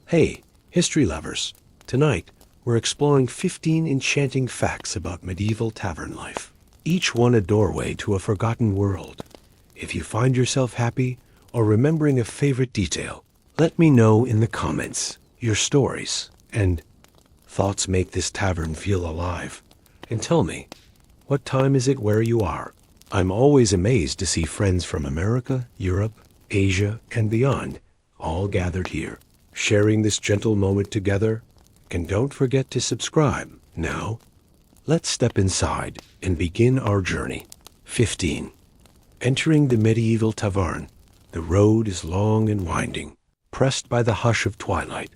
Hey, history lovers. Tonight, we're exploring 15 enchanting facts about medieval tavern life, each one a doorway to a forgotten world. If you find yourself happy or remembering a favorite detail, let me know in the comments. Your stories and thoughts make this tavern feel alive. And tell me, what time is it where you are? I'm always amazed to see friends from America, Europe, Asia, and beyond, all gathered here, sharing this gentle moment together. And don't forget to subscribe. Now, let's step inside and begin our journey. 15. Entering the medieval tavern, the road is long and winding, pressed by the hush of twilight,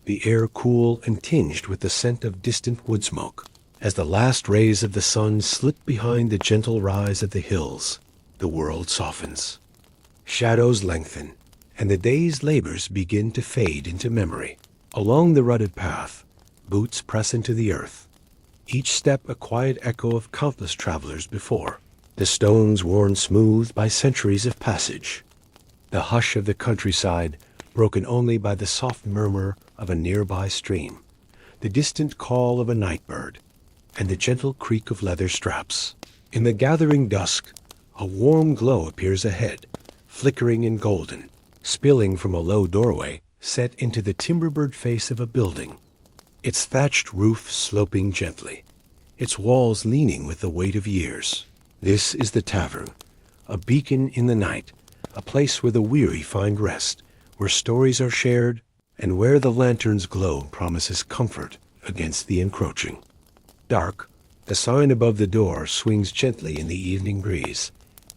the air cool and tinged with the scent of distant wood smoke. As the last rays of the sun slip behind the gentle rise of the hills, the world softens. Shadows lengthen, and the day's labors begin to fade into memory. Along the rutted path, boots press into the earth, each step a quiet echo of countless travelers before, the stones worn smooth by centuries of passage. The hush of the countryside broken only by the soft murmur of a nearby stream, the distant call of a night bird, and the gentle creak of leather straps. In the gathering dusk, a warm glow appears ahead, flickering and golden, spilling from a low doorway set into the timber-bird face of a building, its thatched roof sloping gently, its walls leaning with the weight of years. This is the tavern, a beacon in the night, a place where the weary find rest, where stories are shared, and where the lantern's glow promises comfort against the encroaching. Dark, the sign above the door swings gently in the evening breeze,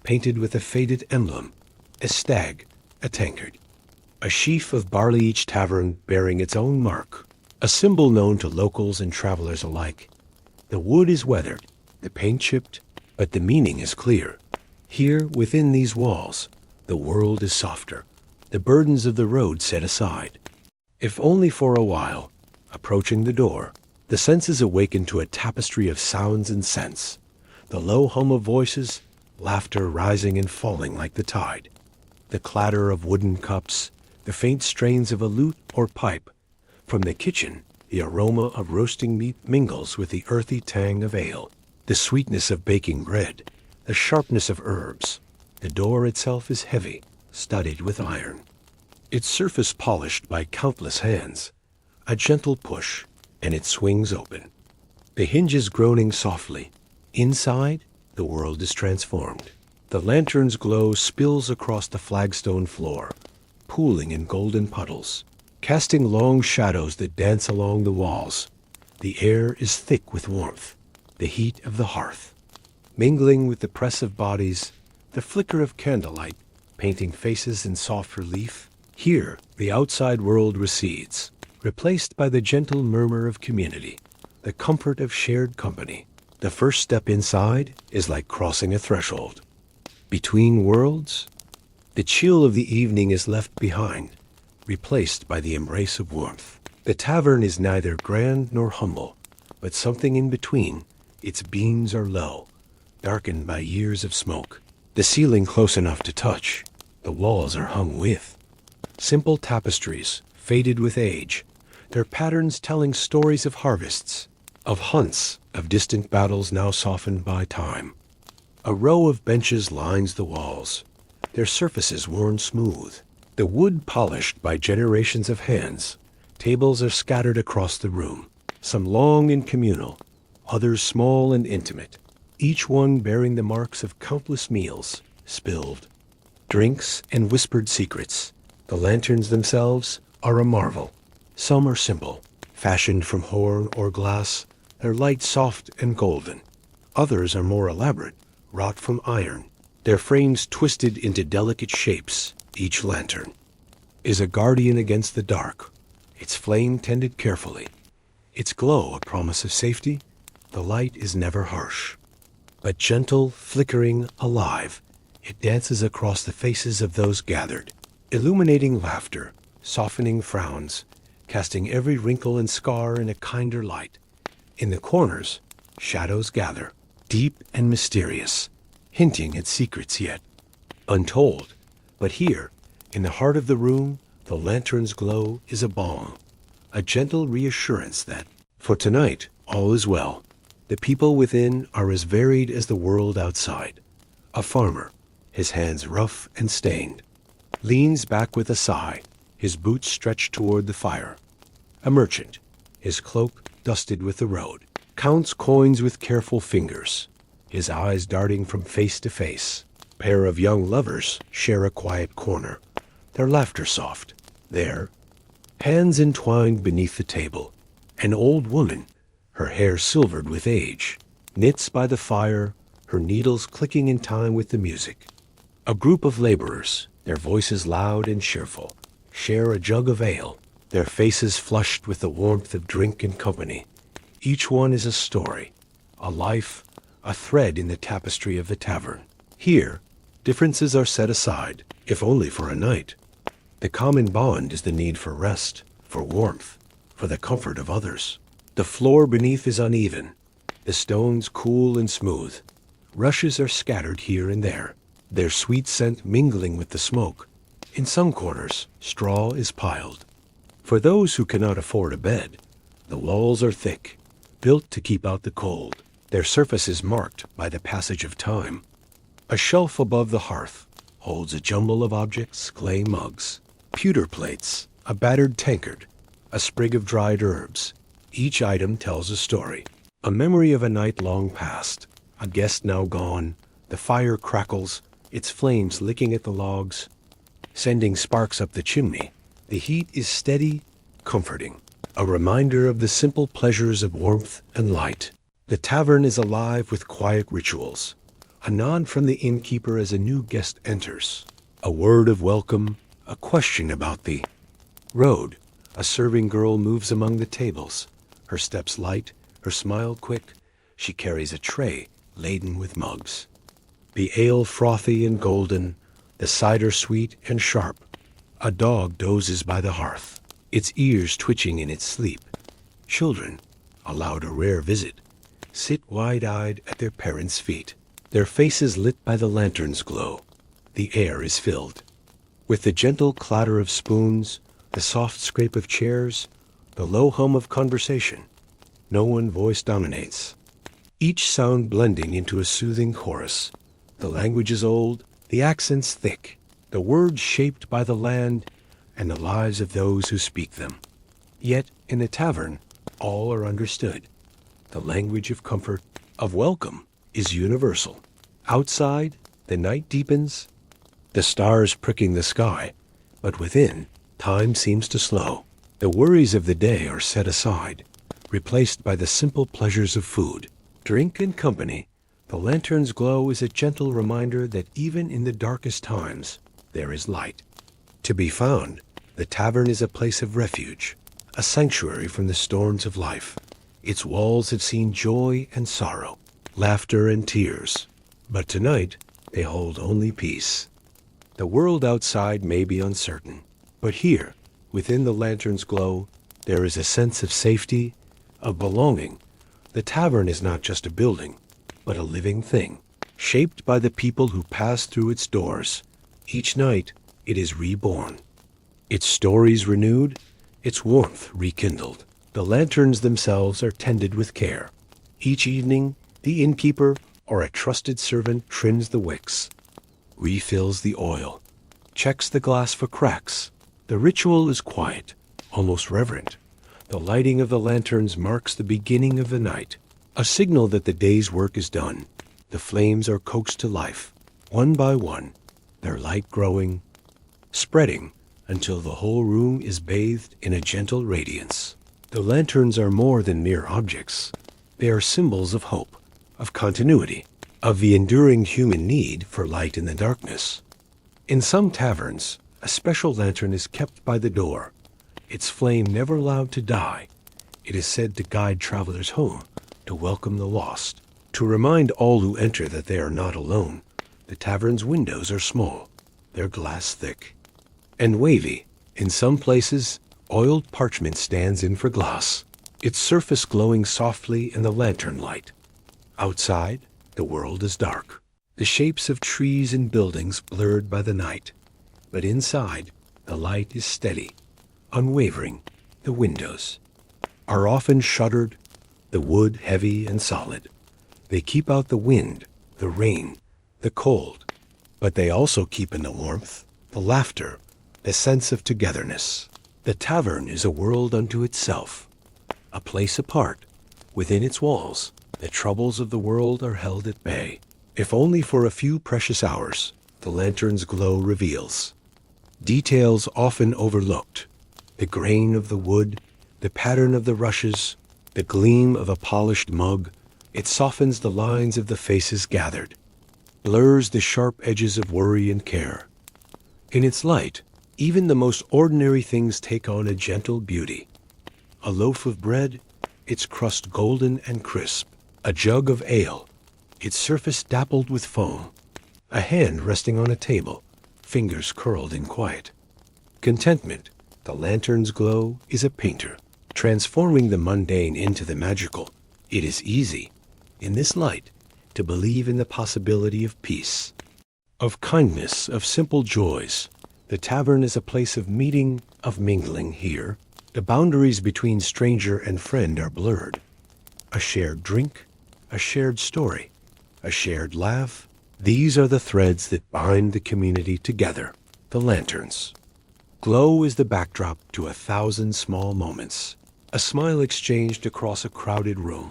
painted with a faded emblem, a stag, a tankard, a sheaf of barley, each tavern bearing its own mark, a symbol known to locals and travelers alike. The wood is weathered, the paint chipped, but the meaning is clear. Here, within these walls, the world is softer, the burdens of the road set aside. If only for a while, approaching the door, the senses awaken to a tapestry of sounds and scents, the low hum of voices, laughter rising and falling like the tide, the clatter of wooden cups, the faint strains of a lute or pipe. From the kitchen, the aroma of roasting meat mingles with the earthy tang of ale, the sweetness of baking bread, the sharpness of herbs. The door itself is heavy, studded with iron, its surface polished by countless hands. A gentle push, and it swings open, the hinges groaning softly. Inside, the world is transformed. The lantern's glow spills across the flagstone floor, pooling in golden puddles, casting long shadows that dance along the walls. The air is thick with warmth, the heat of the hearth, mingling with the press of bodies, the flicker of candlelight, painting faces in soft relief. Here, the outside world recedes, replaced by the gentle murmur of community, the comfort of shared company. The first step inside is like crossing a threshold. Between worlds, the chill of the evening is left behind, replaced by the embrace of warmth. The tavern is neither grand nor humble, but something in between. Its beams are low, darkened by years of smoke, the ceiling close enough to touch. The walls are hung with simple tapestries, faded with age, their patterns telling stories of harvests, of hunts, of distant battles now softened by time. A row of benches lines the walls, their surfaces worn smooth, the wood polished by generations of hands. Tables are scattered across the room, some long and communal, others small and intimate, each one bearing the marks of countless meals, spilled drinks and whispered secrets. The lanterns themselves are a marvel. Some are simple, fashioned from horn or glass, their light soft and golden. Others are more elaborate, wrought from iron, their frames twisted into delicate shapes. Each lantern is a guardian against the dark, its flame tended carefully, its glow a promise of safety. The light is never harsh, but gentle, flickering, alive. It dances across the faces of those gathered, illuminating laughter, softening frowns, casting every wrinkle and scar in a kinder light. In the corners, shadows gather, deep and mysterious, hinting at secrets yet untold. But here, in the heart of the room, The lantern's glow is a balm, a gentle reassurance that, for tonight, all is well. The people within are as varied as the world outside. A farmer, his hands rough and stained, leans back with a sigh, his boots stretched toward the fire. A merchant, his cloak dusted with the road, counts coins with careful fingers, his eyes darting from face to face. A pair of young lovers share a quiet corner, their laughter soft. There, hands entwined beneath the table, an old woman, her hair silvered with age, knits by the fire, her needles clicking in time with the music. A group of laborers, their voices loud and cheerful, share a jug of ale, their faces flushed with the warmth of drink and company. Each one is a story, a life, a thread in the tapestry of the tavern. Here, differences are set aside, if only for a night. The common bond is the need for rest, for warmth, for the comfort of others. The floor beneath is uneven, the stones cool and smooth. Rushes are scattered here and there, their sweet scent mingling with the smoke. In some corners, straw is piled. For those who cannot afford a bed, the walls are thick, built to keep out the cold, their surfaces marked by the passage of time. A shelf above the hearth holds a jumble of objects, clay mugs, pewter plates, a battered tankard, a sprig of dried herbs. Each item tells a story, a memory of a night long past, a guest now gone. The fire crackles, its flames licking at the logs, sending sparks up the chimney. The heat is steady, comforting, a reminder of the simple pleasures of warmth and light. The tavern is alive with quiet rituals, a nod from the innkeeper as a new guest enters, a word of welcome, a question about the road. A serving girl moves among the tables, her steps light, her smile quick. She carries a tray laden with mugs. The ale frothy and golden, the cider sweet and sharp. A dog dozes by the hearth, its ears twitching in its sleep. Children, allowed a rare visit, sit wide-eyed at their parents' feet, their faces lit by the lantern's glow. The air is filled with the gentle clatter of spoons, the soft scrape of chairs, the low hum of conversation. No one voice dominates, each sound blending into a soothing chorus. The language is old, the accents thick, the words shaped by the land and the lives of those who speak them. Yet in the tavern, all are understood. The language of comfort, of welcome, is universal. Outside, the night deepens, the stars pricking the sky, but within, time seems to slow. The worries of the day are set aside, replaced by the simple pleasures of food, drink, and company. The lantern's glow is a gentle reminder that even in the darkest times, there is light. To be found, the tavern is a place of refuge, a sanctuary from the storms of life. Its walls have seen joy and sorrow, laughter and tears, but tonight they hold only peace. The world outside may be uncertain, but here, within the lantern's glow, there is a sense of safety, of belonging. The tavern is not just a building, but a living thing, shaped by the people who pass through its doors. Each night, it is reborn, its stories renewed, its warmth rekindled. The lanterns themselves are tended with care. Each evening, the innkeeper or a trusted servant trims the wicks, refills the oil, checks the glass for cracks. The ritual is quiet, almost reverent. The lighting of the lanterns marks the beginning of the night, a signal that the day's work is done. The flames are coaxed to life, one by one, their light growing, spreading until the whole room is bathed in a gentle radiance. The lanterns are more than mere objects. They are symbols of hope, of continuity, of the enduring human need for light in the darkness. In some taverns, a special lantern is kept by the door, its flame never allowed to die. It is said to guide travelers home, to welcome the lost, to remind all who enter that they are not alone. The tavern's windows are small, their glass thick and wavy. In some places, oiled parchment stands in for glass, its surface glowing softly in the lantern light. Outside, the world is dark, the shapes of trees and buildings blurred by the night. But inside, The light is steady, unwavering. The windows are often shuttered, the wood heavy and solid. They keep out the wind, the rain, the cold, but they also keep in the warmth, the laughter, the sense of togetherness. The tavern is a world unto itself, a place apart. Within its walls, the troubles of the world are held at bay. If only for a few precious hours, the lantern's glow reveals details often overlooked. The grain of the wood, the pattern of the rushes, the gleam of a polished mug. It softens the lines of the faces gathered, blurs the sharp edges of worry and care. In its light, even the most ordinary things take on a gentle beauty. A loaf of bread, its crust golden and crisp. A jug of ale, its surface dappled with foam. A hand resting on a table, fingers curled in quiet. Contentment, the lantern's glow, is a painter, transforming the mundane into the magical. It is easy, in this light, to believe in the possibility of peace, of kindness, of simple joys. The tavern is a place of meeting, of mingling here. The boundaries between stranger and friend are blurred. A shared drink, a shared story, a shared laugh. These are the threads that bind the community together. The lanterns glow is the backdrop to 1,000 small moments. A smile exchanged across a crowded room.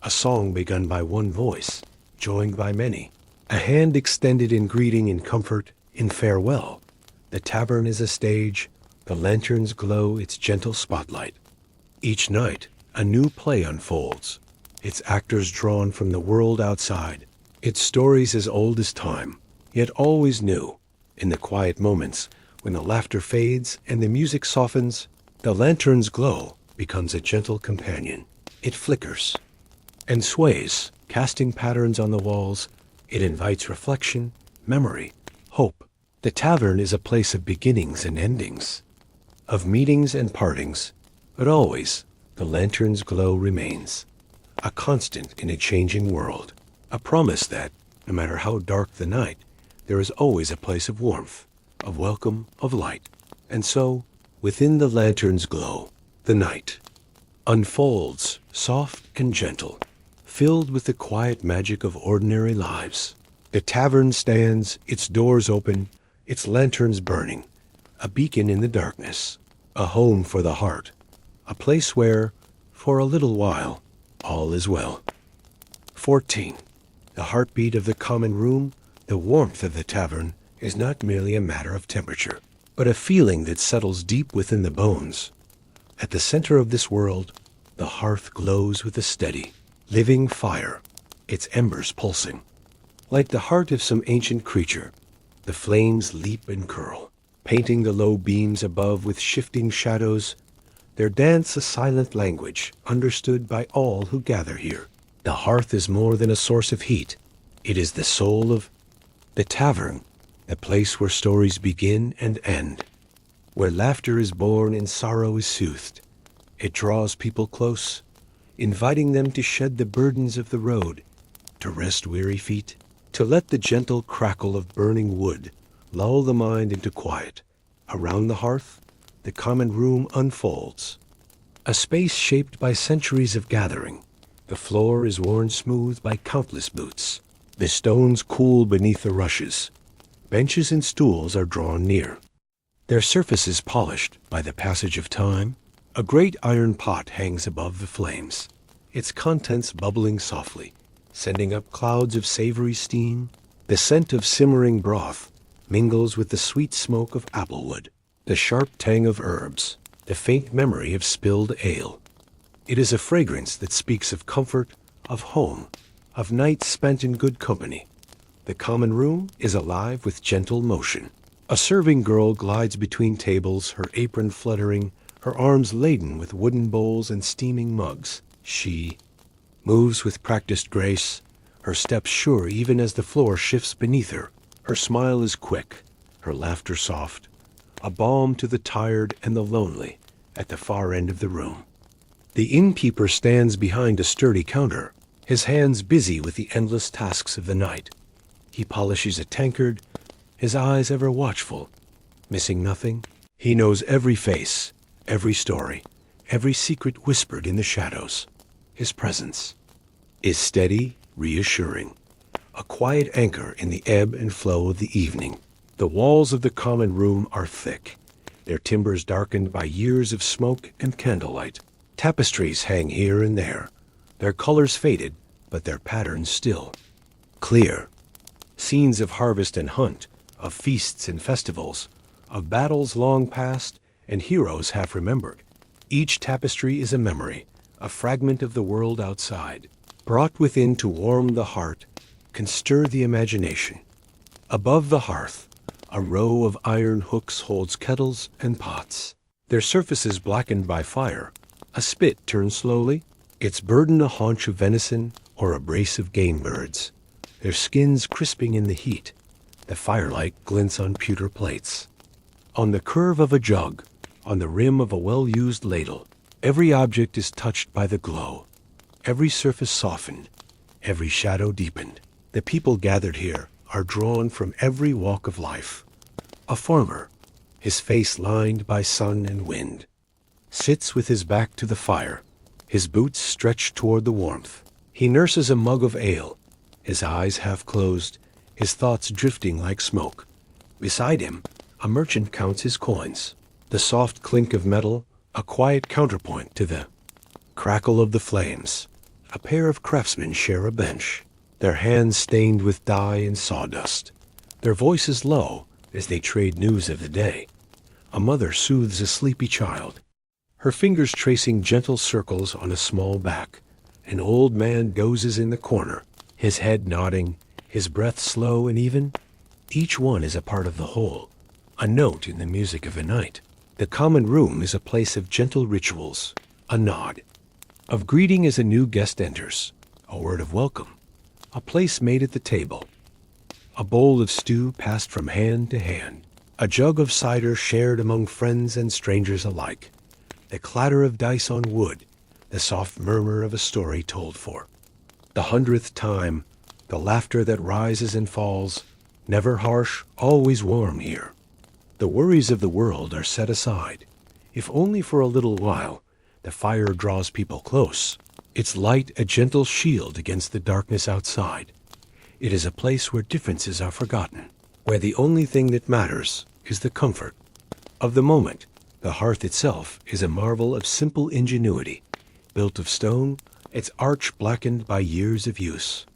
A song begun by one voice, joined by many. A hand extended in greeting, in comfort, in farewell. The tavern is a stage. The lanterns glow its gentle spotlight. Each night, a new play unfolds, its actors drawn from the world outside, its stories as old as time, yet always new. In the quiet moments, when the laughter fades and the music softens, the lantern's glow becomes a gentle companion. It flickers and sways, casting patterns on the walls. It invites reflection, memory, hope. The tavern is a place of beginnings and endings, of meetings and partings, but always the lantern's glow remains, a constant in a changing world, a promise that, no matter how dark the night, there is always a place of warmth, of welcome, of light. And so, within the lantern's glow, the night unfolds, soft and gentle, filled with the quiet magic of ordinary lives. The tavern stands, its doors open, its lanterns burning, a beacon in the darkness, a home for the heart, a place where, for a little while, all is well. 14. The heartbeat of the common room, the warmth of the tavern, is not merely a matter of temperature, but a feeling that settles deep within the bones. At the center of this world, the hearth glows with a steady, living fire, its embers pulsing. Like the heart of some ancient creature, the flames leap and curl, painting the low beams above with shifting shadows. Their dance a silent language, understood by all who gather here. The hearth is more than a source of heat. It is the soul of the tavern, a place where stories begin and end, where laughter is born and sorrow is soothed. It draws people close, inviting them to shed the burdens of the road, to rest weary feet, to let the gentle crackle of burning wood lull the mind into quiet. Around the hearth, the common room unfolds, a space shaped by centuries of gathering. The floor is worn smooth by countless boots. The stones cool beneath the rushes. Benches and stools are drawn near, their surfaces polished by the passage of time. A great iron pot hangs above the flames, its contents bubbling softly, sending up clouds of savory steam. The scent of simmering broth mingles with the sweet smoke of applewood, the sharp tang of herbs, the faint memory of spilled ale. It is a fragrance that speaks of comfort, of home, of nights spent in good company. The common room is alive with gentle motion. A serving girl glides between tables, her apron fluttering, her arms laden with wooden bowls and steaming mugs. She moves with practiced grace, her steps sure even as the floor shifts beneath her. Her smile is quick, her laughter soft, a balm to the tired and the lonely at the far end of the room. The innkeeper stands behind a sturdy counter, his hands busy with the endless tasks of the night. He polishes a tankard, his eyes ever watchful, missing nothing, He knows every face, every story, every secret whispered in the shadows. His presence is steady, reassuring, a quiet anchor in the ebb and flow of the evening. The walls of the common room are thick, their timbers darkened by years of smoke and candlelight. Tapestries hang here and there, their colors faded, but their patterns still clear. Scenes of harvest and hunt, of feasts and festivals, of battles long past and heroes half remembered. Each tapestry is a memory, a fragment of the world outside, brought within to warm the heart, can stir the imagination. Above the hearth, a row of iron hooks holds kettles and pots, their surfaces blackened by fire. A spit turns slowly, its burden a haunch of venison or a brace of game birds, their skins crisping in the heat. The firelight glints on pewter plates, on the curve of a jug, on the rim of a well-used ladle. Every object is touched by the glow, every surface softened, every shadow deepened. The people gathered here are drawn from every walk of life. A farmer, his face lined by sun and wind, sits with his back to the fire, his boots stretched toward the warmth. He nurses a mug of ale, his eyes half closed, his thoughts drifting like smoke. Beside him, a merchant counts his coins, the soft clink of metal, a quiet counterpoint to the crackle of the flames. A pair of craftsmen share a bench, their hands stained with dye and sawdust, their voices low as they trade news of the day. A mother soothes a sleepy child, her fingers tracing gentle circles on a small back. An old man dozes in the corner, his head nodding, his breath slow and even. Each one is a part of the whole, a note in the music of a night. The common room is a place of gentle rituals, a nod, of greeting as a new guest enters, a word of welcome, a place made at the table, a bowl of stew passed from hand to hand, a jug of cider shared among friends and strangers alike, the clatter of dice on wood, the soft murmur of a story told for the 100th time, the laughter that rises and falls, never harsh, always warm here. The worries of the world are set aside. If only for a little while, the fire draws people close, its light a gentle shield against the darkness outside. It is a place where differences are forgotten, where the only thing that matters is the comfort of the moment. The hearth itself is a marvel of simple ingenuity, built of stone, its arch blackened by years of use,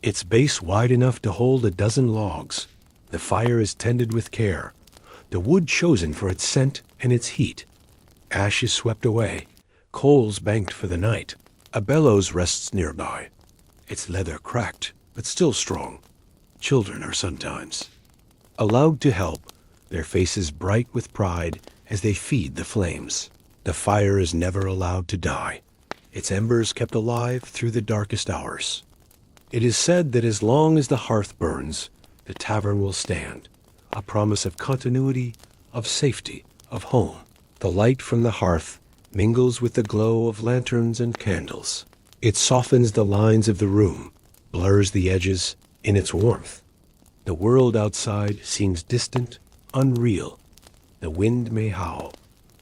its base wide enough to hold a dozen logs. The fire is tended with care, the wood chosen for its scent and its heat. Ashes swept away, coals banked for the night. A bellows rests nearby, its leather cracked, but still strong. Children are sometimes allowed to help, their faces bright with pride as they feed the flames. The fire is never allowed to die, its embers kept alive through the darkest hours. It is said that as long as the hearth burns, the tavern will stand, a promise of continuity, of safety, of home. The light from the hearth mingles with the glow of lanterns and candles. It softens the lines of the room, blurs the edges in its warmth. The world outside seems distant, unreal. The wind may howl,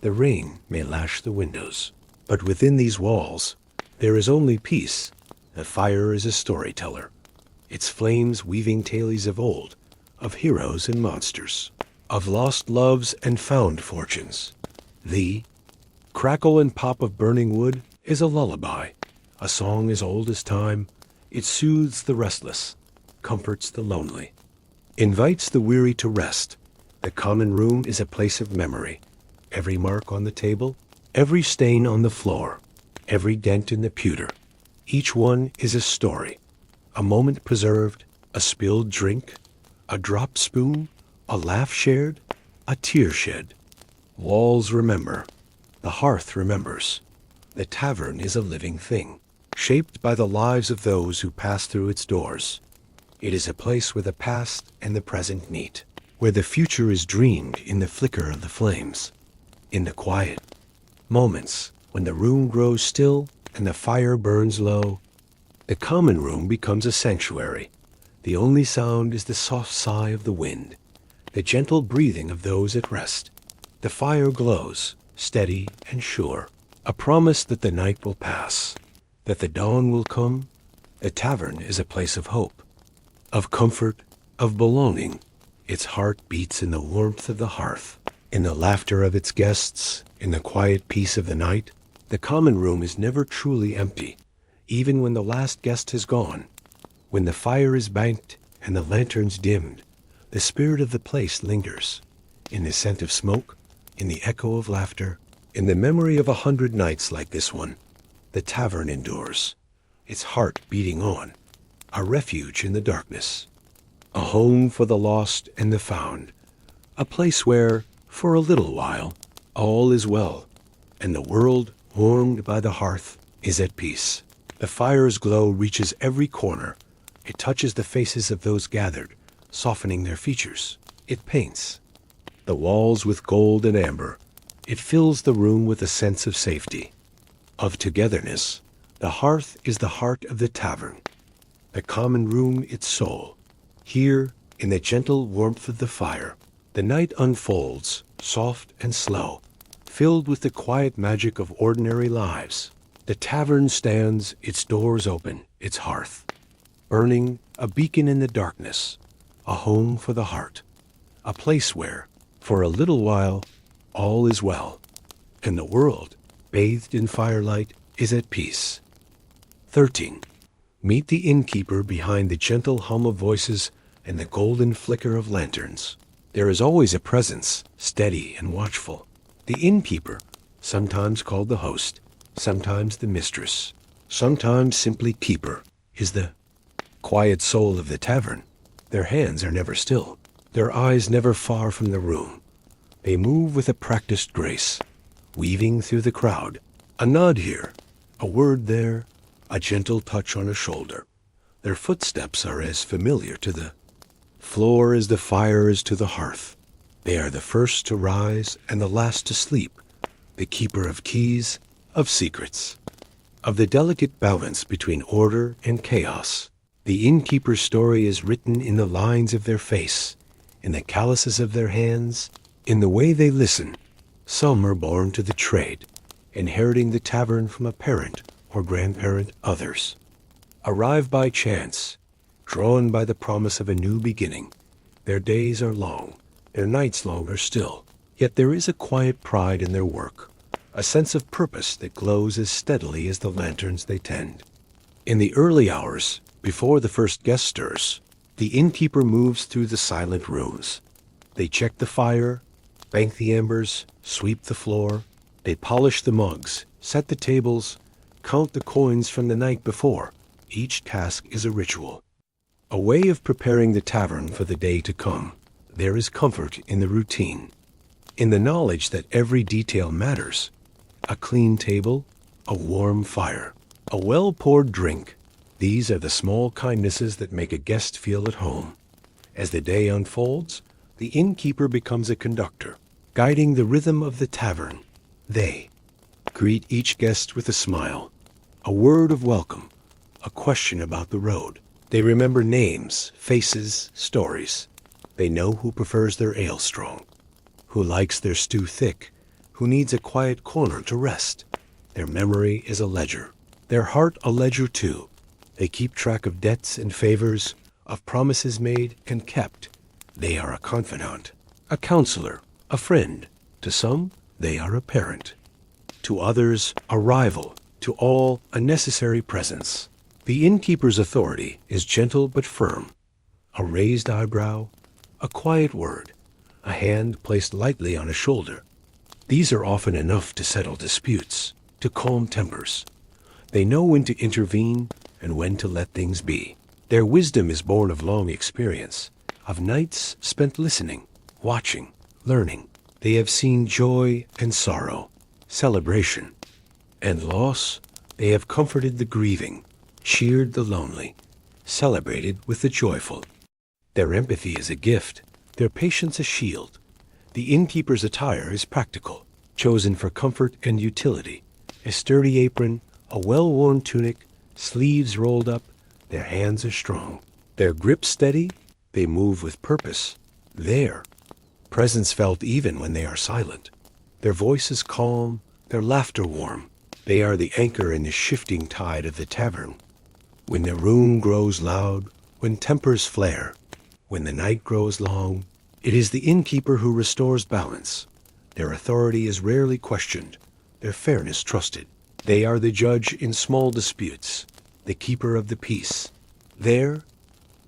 the rain may lash the windows, but within these walls there is only peace. The fire is a storyteller, its flames weaving tales of old, of heroes and monsters, of lost loves and found fortunes. The crackle and pop of burning wood is a lullaby, a song as old as time. It soothes the restless, comforts the lonely, invites the weary to rest. The common room is a place of memory. Every mark on the table, every stain on the floor, every dent in the pewter, each one is a story, a moment preserved, a spilled drink, a dropped spoon, a laugh shared, a tear shed. Walls remember, the hearth remembers. The tavern is a living thing, shaped by the lives of those who pass through its doors. It is a place where the past and the present meet, where the future is dreamed in the flicker of the flames, in the quiet moments when the room grows still and the fire burns low. The common room becomes a sanctuary. The only sound is the soft sigh of the wind, the gentle breathing of those at rest. The fire glows, steady and sure, a promise that the night will pass, that the dawn will come. A tavern is a place of hope, of comfort, of belonging. Its heart beats in the warmth of the hearth, in the laughter of its guests, in the quiet peace of the night. The common room is never truly empty, even when the last guest has gone. When the fire is banked and the lanterns dimmed, the spirit of the place lingers, in the scent of smoke, in the echo of laughter, in the memory of 100 nights like this one. The tavern endures, its heart beating on, a refuge in the darkness, a home for the lost and the found, a place where, for a little while, all is well, and the world, warmed by the hearth, is at peace. The fire's glow reaches every corner. It touches the faces of those gathered, softening their features. It paints the walls with gold and amber. It fills the room with a sense of safety, of togetherness. The hearth is the heart of the tavern, the common room its soul. Here, in the gentle warmth of the fire, the night unfolds, soft and slow, filled with the quiet magic of ordinary lives. The tavern stands, its doors open, its hearth burning, a beacon in the darkness, a home for the heart, a place where, for a little while, all is well, and the world, bathed in firelight, is at peace. 13. Meet the innkeeper behind the gentle hum of voices and the golden flicker of lanterns. There is always a presence, steady and watchful. The innkeeper, sometimes called the host, sometimes the mistress, sometimes simply keeper, is the quiet soul of the tavern. Their hands are never still, their eyes never far from the room. They move with a practiced grace, weaving through the crowd. A nod here, a word there, a gentle touch on a shoulder. Their footsteps are as familiar to the floor as the fire is to the hearth. They are the first to rise and the last to sleep, the keeper of keys, of secrets, of the delicate balance between order and chaos. The innkeeper's story is written in the lines of their face, in the calluses of their hands, in the way they listen. Some are born to the trade, inheriting the tavern from a parent or grandparent. Others arrive by chance, drawn by the promise of a new beginning. Their days are long, their nights longer still, yet there is a quiet pride in their work, a sense of purpose that glows as steadily as the lanterns they tend. In the early hours, before the first guest stirs, the innkeeper moves through the silent rooms. They check the fire, bank the embers, sweep the floor. They polish the mugs, set the tables, count the coins from the night before. Each task is a ritual, a way of preparing the tavern for the day to come. There is comfort in the routine, in the knowledge that every detail matters. A clean table, a warm fire, a well-poured drink. These are the small kindnesses that make a guest feel at home. As the day unfolds, the innkeeper becomes a conductor, guiding the rhythm of the tavern. They greet each guest with a smile, a word of welcome, a question about the road. They remember names, faces, stories. They know who prefers their ale strong, who likes their stew thick, who needs a quiet corner to rest. Their memory is a ledger, their heart a ledger too. They keep track of debts and favors, of promises made and kept. They are a confidant, a counselor, a friend. To some, they are a parent. To others, a rival. To all, a necessary presence. The innkeeper's authority is gentle but firm. A raised eyebrow, a quiet word, a hand placed lightly on a shoulder. These are often enough to settle disputes, to calm tempers. They know when to intervene and when to let things be. Their wisdom is born of long experience, of nights spent listening, watching, learning. They have seen joy and sorrow, celebration and loss. They have comforted the grieving, cheered the lonely, celebrated with the joyful. Their empathy is a gift, their patience a shield. The innkeeper's attire is practical, chosen for comfort and utility. A sturdy apron, a well-worn tunic, sleeves rolled up. Their hands are strong, their grip steady. They move with purpose. There, presence felt even when they are silent. Their voice is calm, their laughter warm. They are the anchor in the shifting tide of the tavern. When the room grows loud, when tempers flare, when the night grows long, it is the innkeeper who restores balance. Their authority is rarely questioned, their fairness trusted. They are the judge in small disputes, the keeper of the peace. Their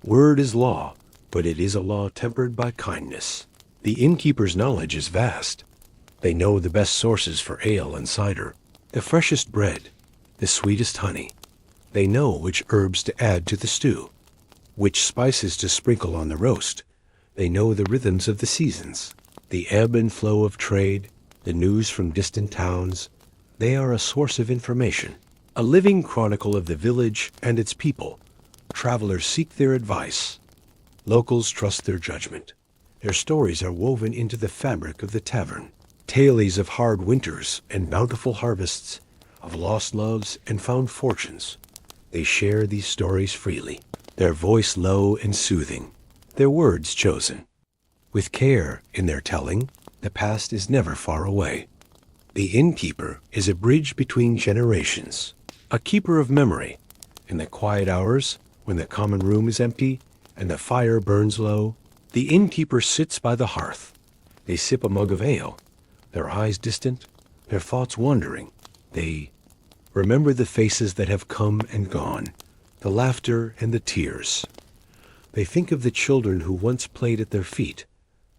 word is law, but it is a law tempered by kindness. The innkeeper's knowledge is vast. They know the best sources for ale and cider, the freshest bread, the sweetest honey. They know which herbs to add to the stew, which spices to sprinkle on the roast. They know the rhythms of the seasons, the ebb and flow of trade, the news from distant towns. They are a source of information, a living chronicle of the village and its people. Travelers seek their advice. Locals trust their judgment. Their stories are woven into the fabric of the tavern. Tales of hard winters and bountiful harvests, of lost loves and found fortunes. They share these stories freely, their voice low and soothing, their words chosen. With care in their telling, the past is never far away. The innkeeper is a bridge between generations, a keeper of memory. In the quiet hours, when the common room is empty and the fire burns low, the innkeeper sits by the hearth. They sip a mug of ale, their eyes distant, their thoughts wandering. They remember the faces that have come and gone, the laughter and the tears. They think of the children who once played at their feet,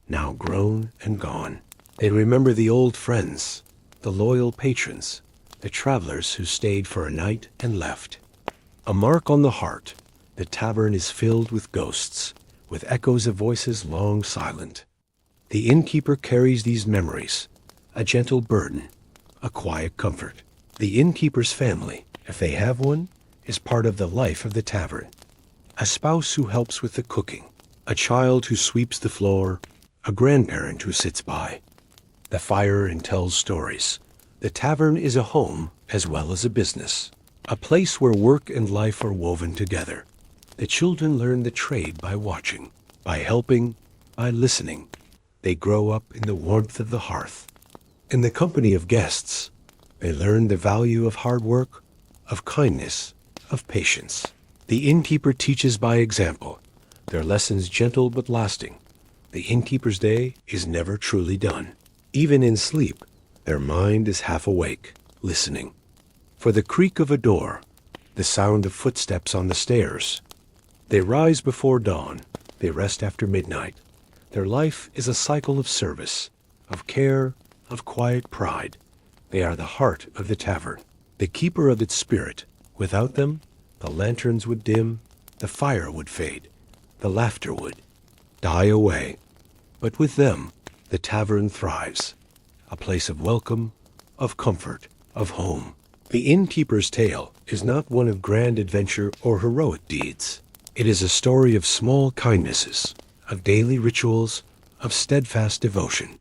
now grown and gone. They remember the old friends, the loyal patrons, the travelers who stayed for a night and left. A mark on the heart, the tavern is filled with ghosts, with echoes of voices long silent. The innkeeper carries these memories, a gentle burden, a quiet comfort. The innkeeper's family, if they have one, is part of the life of the tavern. A spouse who helps with the cooking, a child who sweeps the floor, a grandparent who sits by the fire and tells stories. The tavern is a home as well as a business, a place where work and life are woven together. The children learn the trade by watching, by helping, by listening. They grow up in the warmth of the hearth. In the company of guests, they learn the value of hard work, of kindness, of patience. The innkeeper teaches by example, their lessons gentle but lasting. The innkeeper's day is never truly done. Even in sleep, their mind is half awake, listening. For the creak of a door, the sound of footsteps on the stairs. They rise before dawn, they rest after midnight. Their life is a cycle of service, of care, of quiet pride. They are the heart of the tavern, the keeper of its spirit. Without them, the lanterns would dim, the fire would fade, the laughter would die away. But with them, the tavern thrives, a place of welcome, of comfort, of home. The innkeeper's tale is not one of grand adventure or heroic deeds. It is a story of small kindnesses, of daily rituals, of steadfast devotion.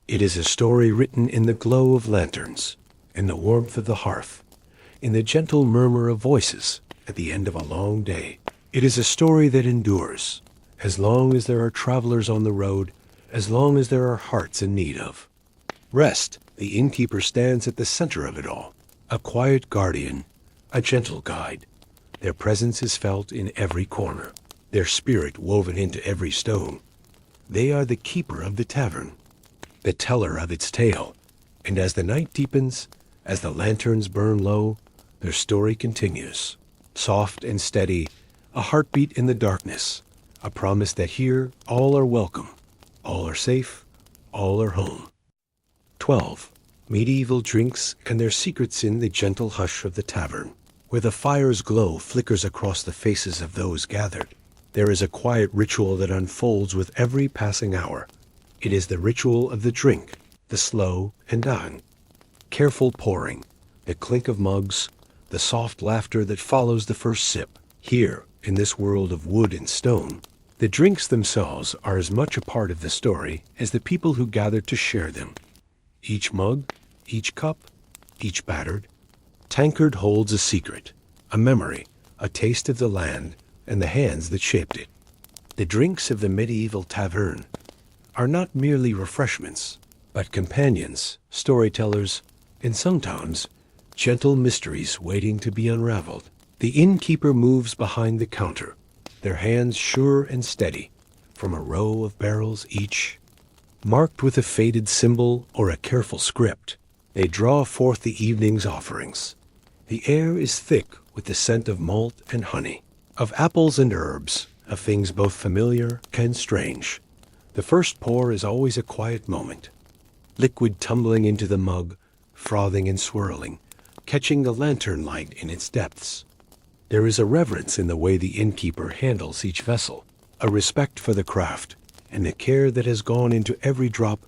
It is a story written in the glow of lanterns, in the warmth of the hearth, in the gentle murmur of voices at the end of a long day. It is a story that endures, as long as there are travelers on the road, as long as there are hearts in need of rest. The innkeeper stands at the center of it all, a quiet guardian, a gentle guide. Their presence is felt in every corner, their spirit woven into every stone. They are the keeper of the tavern, the teller of its tale, and as the night deepens, as the lanterns burn low, their story continues, soft and steady, a heartbeat in the darkness, a promise that here all are welcome, all are safe, all are home. 12. Medieval drinks and their secrets in the gentle hush of the tavern. Where the fire's glow flickers across the faces of those gathered, there is a quiet ritual that unfolds with every passing hour. It is the ritual of the drink, the slow and dying, careful pouring, the clink of mugs, the soft laughter that follows the first sip. Here, in this world of wood and stone, the drinks themselves are as much a part of the story as the people who gathered to share them. Each mug, each cup, each battered tankard holds a secret, a memory, a taste of the land and the hands that shaped it. The drinks of the medieval tavern are not merely refreshments, but companions, storytellers, and sometimes gentle mysteries waiting to be unraveled. The innkeeper moves behind the counter, their hands sure and steady, from a row of barrels each, marked with a faded symbol or a careful script. They draw forth the evening's offerings. The air is thick with the scent of malt and honey, of apples and herbs, of things both familiar and strange. The first pour is always a quiet moment, liquid tumbling into the mug, frothing and swirling, catching the lantern light in its depths. There is a reverence in the way the innkeeper handles each vessel, a respect for the craft, and the care that has gone into every drop.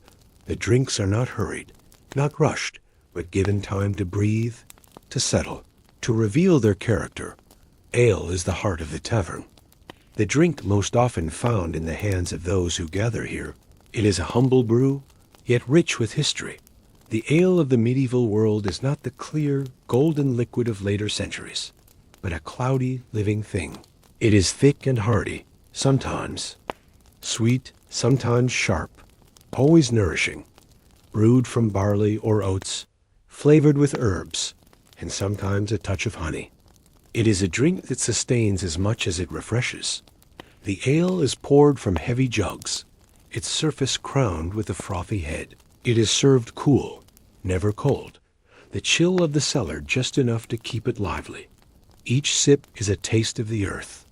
The drinks are not hurried, not rushed, but given time to breathe, to settle, to reveal their character. Ale is the heart of the tavern, the drink most often found in the hands of those who gather here. It is a humble brew, yet rich with history. The ale of the medieval world is not the clear, golden liquid of later centuries, but a cloudy, living thing. It is thick and hearty, sometimes sweet, sometimes sharp, always nourishing, brewed from barley or oats, flavored with herbs, and sometimes a touch of honey. It is a drink that sustains as much as it refreshes. The ale is poured from heavy jugs, its surface crowned with a frothy head. It is served cool, never cold, the chill of the cellar just enough to keep it lively. Each sip is a taste of the earth,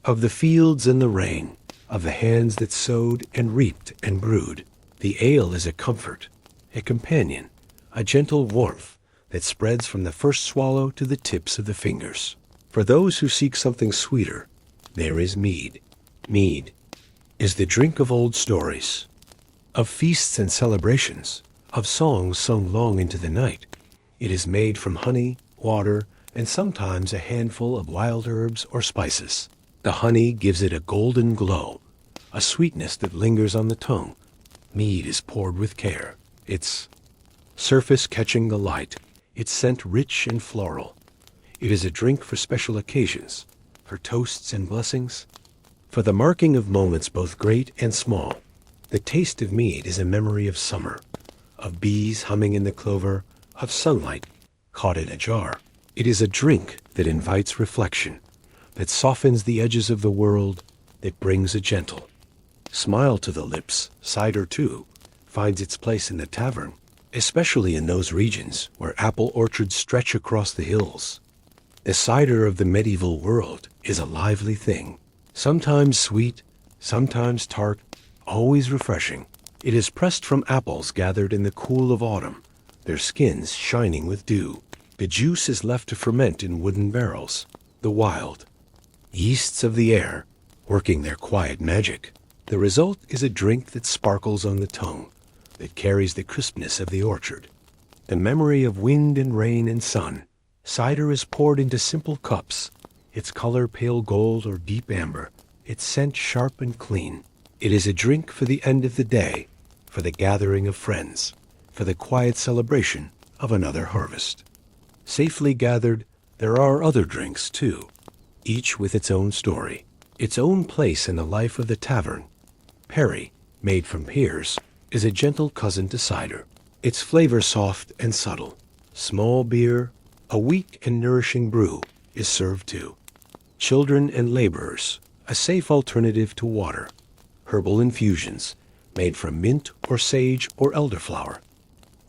of the fields and the rain, of the hands that sowed and reaped and brewed. The ale is a comfort, a companion, a gentle warmth that spreads from the first swallow to the tips of the fingers. For those who seek something sweeter, there is mead. Mead is the drink of old stories, of feasts and celebrations, of songs sung long into the night. It is made from honey, water, and sometimes a handful of wild herbs or spices. The honey gives it a golden glow, a sweetness that lingers on the tongue. Mead is poured with care, its surface catching the light, its scent rich and floral. It is a drink for special occasions, for toasts and blessings, for the marking of moments both great and small. The taste of mead is a memory of summer, of bees humming in the clover, of sunlight caught in a jar. It is a drink that invites reflection, that softens the edges of the world, that brings a gentle smile to the lips. Cider, too, finds its place in the tavern, especially in those regions where apple orchards stretch across the hills. The cider of the medieval world is a lively thing, sometimes sweet, sometimes tart, always refreshing. It is pressed from apples gathered in the cool of autumn, their skins shining with dew. The juice is left to ferment in wooden barrels, the wild yeasts of the air working their quiet magic. The result is a drink that sparkles on the tongue, that carries the crispness of the orchard, the memory of wind and rain and sun. Cider is poured into simple cups, its color pale gold or deep amber, its scent sharp and clean. It is a drink for the end of the day, for the gathering of friends, for the quiet celebration of another harvest. Safely gathered, there are other drinks too, each with its own story, its own place in the life of the tavern. Perry, made from pears, is a gentle cousin to cider, its flavor soft and subtle. Small beer, a weak and nourishing brew, is served too. Children and laborers, a safe alternative to water. Herbal infusions, made from mint or sage or elderflower,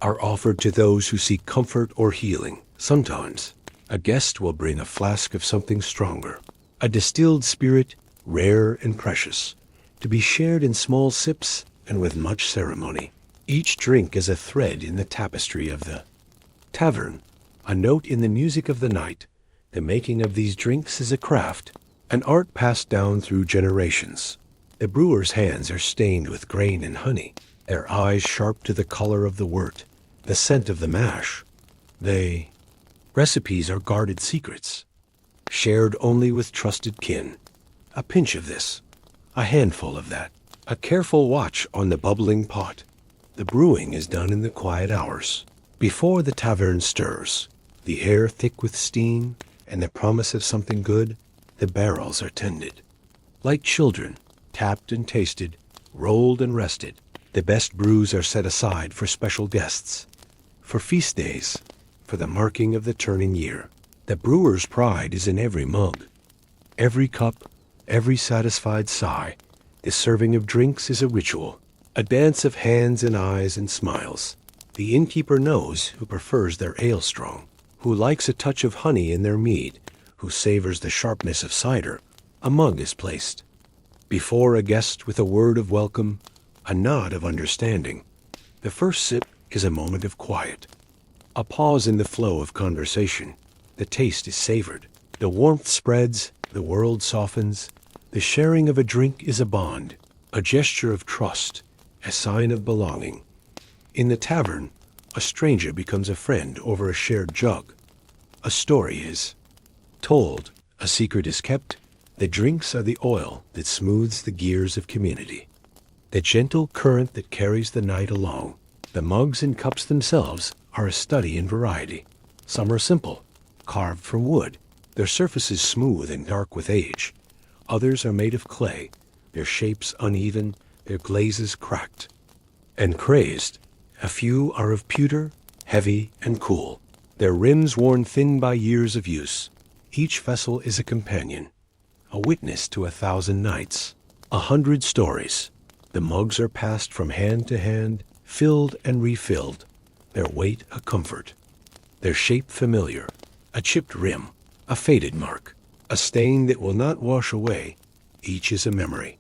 are offered to those who seek comfort or healing. Sometimes, a guest will bring a flask of something stronger, a distilled spirit, rare and precious, to be shared in small sips and with much ceremony. Each drink is a thread in the tapestry of the tavern, a note in the music of the night. The making of these drinks is a craft, an art passed down through generations. The brewer's hands are stained with grain and honey, their eyes sharp to the color of the wort, the scent of the mash. Recipes are guarded secrets, shared only with trusted kin. A pinch of this, a handful of that, a careful watch on the bubbling pot. The brewing is done in the quiet hours, before the tavern stirs. The air thick with steam and the promise of something good, the barrels are tended. Like children, tapped and tasted, rolled and rested, The best brews are set aside for special guests, for feast days, for the marking of the turning year. The brewer's pride is in every mug, every cup, every satisfied sigh. The serving of drinks is a ritual, a dance of hands and eyes and smiles. The innkeeper knows who prefers their ale strong, who likes a touch of honey in their mead, who savors the sharpness of cider. A mug is placed before a guest with a word of welcome, a nod of understanding. The first sip is a moment of quiet, a pause in the flow of conversation. The taste is savored. The warmth spreads, the world softens. The sharing of a drink is a bond, a gesture of trust, a sign of belonging. In the tavern, a stranger becomes a friend over a shared jug. A story is told, a secret is kept. The drinks are the oil that smooths the gears of community, the gentle current that carries the night along. The mugs and cups themselves are a study in variety. Some are simple, carved from wood, their surfaces smooth and dark with age. Others are made of clay, their shapes uneven, their glazes cracked and crazed. A few are of pewter, heavy and cool, their rims worn thin by years of use. Each vessel is a companion, a witness to 1,000 nights, 100 stories. The mugs are passed from hand to hand, filled and refilled, their weight a comfort, their shape familiar, a chipped rim, a faded mark, a stain that will not wash away. Each is a memory,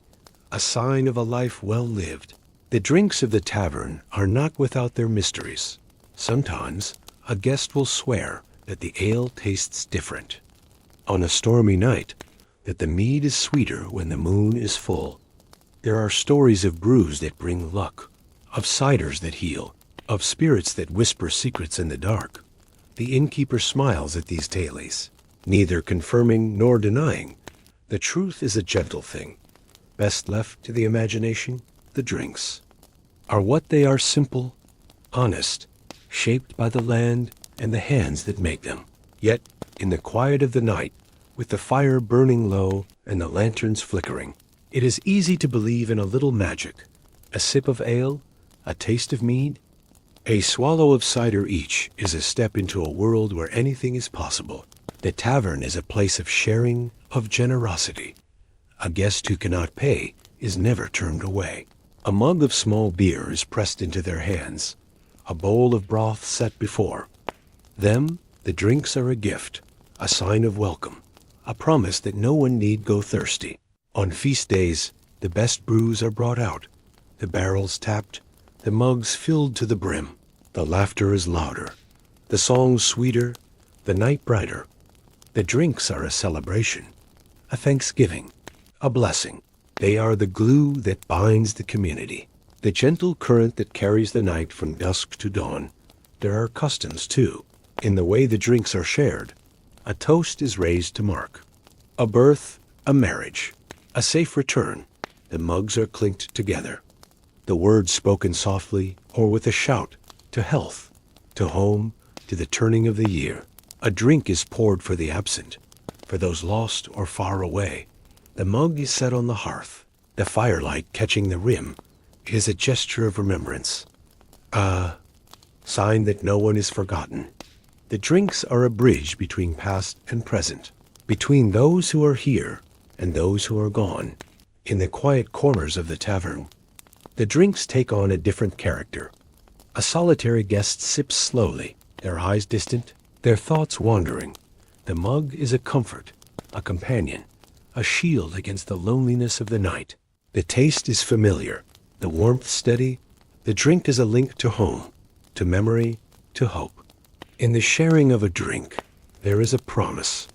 a sign of a life well lived. The drinks of the tavern are not without their mysteries. Sometimes a guest will swear that the ale tastes different on a stormy night, that the mead is sweeter when the moon is full. There are stories of brews that bring luck, of ciders that heal, of spirits that whisper secrets in the dark. The innkeeper smiles at these tales, neither confirming nor denying. The truth is a gentle thing, best left to the imagination. The drinks are what they are: simple, honest, shaped by the land and the hands that make them. Yet, in the quiet of the night, with the fire burning low and the lanterns flickering, it is easy to believe in a little magic. A sip of ale, a taste of mead, a swallow of cider each is a step into a world where anything is possible. The tavern is a place of sharing, of generosity. A guest who cannot pay is never turned away. A mug of small beer is pressed into their hands, a bowl of broth set before them. The drinks are a gift, a sign of welcome, a promise that no one need go thirsty. On feast days, the best brews are brought out, the barrels tapped, the mugs filled to the brim. The laughter is louder, the songs sweeter, the night brighter. The drinks are a celebration, a thanksgiving, a blessing. They are the glue that binds the community, the gentle current that carries the night from dusk to dawn. There are customs, too, in the way the drinks are shared. A toast is raised to mark a birth, a marriage, a safe return. The mugs are clinked together, the words spoken softly or with a shout, to health, to home, to the turning of the year. A drink is poured for the absent, for those lost or far away. The mug is set on the hearth. The firelight catching the rim is a gesture of remembrance, a sign that no one is forgotten. The drinks are a bridge between past and present, between those who are here and those who are gone. In the quiet corners of the tavern, the drinks take on a different character. A solitary guest sips slowly, their eyes distant, their thoughts wandering. The mug is a comfort, a companion, a shield against the loneliness of the night. The taste is familiar, the warmth steady. The drink is a link to home, to memory, to hope. In the sharing of a drink, there is a promise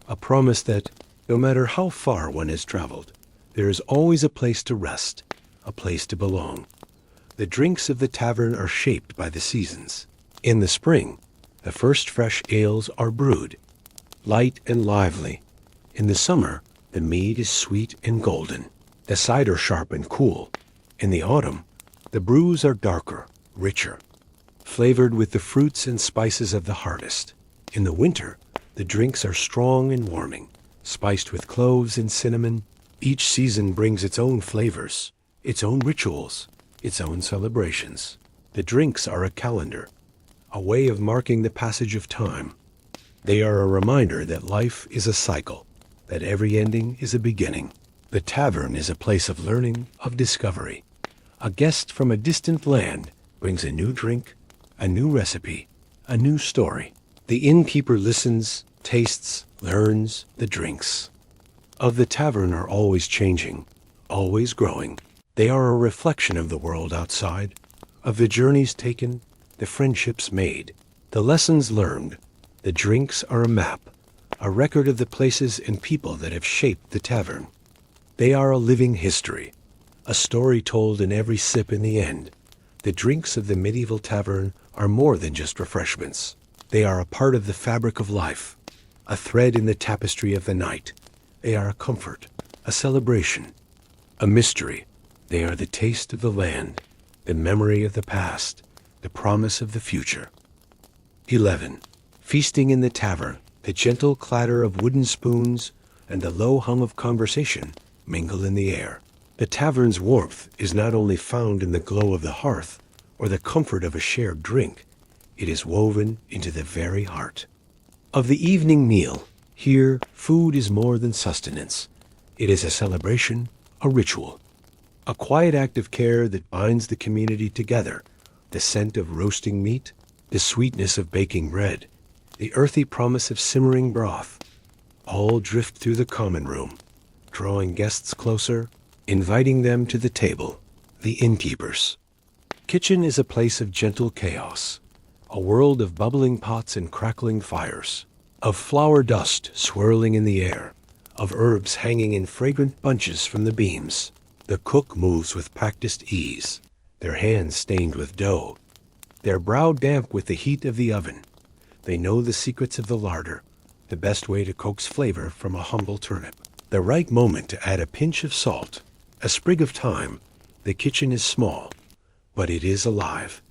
that, no matter how far one has traveled, there is always a place to rest, a place to belong. The drinks of the tavern are shaped by the seasons. In the spring, the first fresh ales are brewed, light and lively. In the summer, the mead is sweet and golden, the cider sharp and cool. In the autumn, the brews are darker, richer, flavored with the fruits and spices of the harvest. In the winter, the drinks are strong and warming, spiced with cloves and cinnamon. Each season brings its own flavors, its own rituals. its own celebrations. The drinks are a calendar, a way of marking the passage of time. They are a reminder that life is a cycle, that every ending is a beginning. The tavern is a place of learning, of discovery. A guest from a distant land brings a new drink, a new recipe, a new story. The innkeeper listens, tastes, learns the drinks. Of the tavern are always changing, always growing. They are a reflection of the world outside, of the journeys taken, the friendships made, the lessons learned. The drinks are a map, a record of the places and people that have shaped the tavern. They are a living history, a story told in every sip in the end. The drinks of the medieval tavern are more than just refreshments. They are a part of the fabric of life, a thread in the tapestry of the night. They are a comfort, a celebration, a mystery. They are the taste of the land, the memory of the past, the promise of the future. 11. Feasting in the tavern. The gentle clatter of wooden spoons and the low hum of conversation mingle in the air. The tavern's warmth is not only found in the glow of the hearth or the comfort of a shared drink, it is woven into the very heart of the evening meal. Here, food is more than sustenance. It is a celebration, a ritual, a quiet act of care that binds the community together. The scent of roasting meat, the sweetness of baking bread, the earthy promise of simmering broth, all drift through the common room, drawing guests closer, inviting them to the table. The innkeeper's kitchen is a place of gentle chaos, a world of bubbling pots and crackling fires, of flour dust swirling in the air, of herbs hanging in fragrant bunches from the beams. The cook moves with practiced ease, their hands stained with dough, their brow damp with the heat of the oven. They know the secrets of the larder, the best way to coax flavor from a humble turnip, the right moment to add a pinch of salt, a sprig of thyme. The kitchen is small, but it is alive,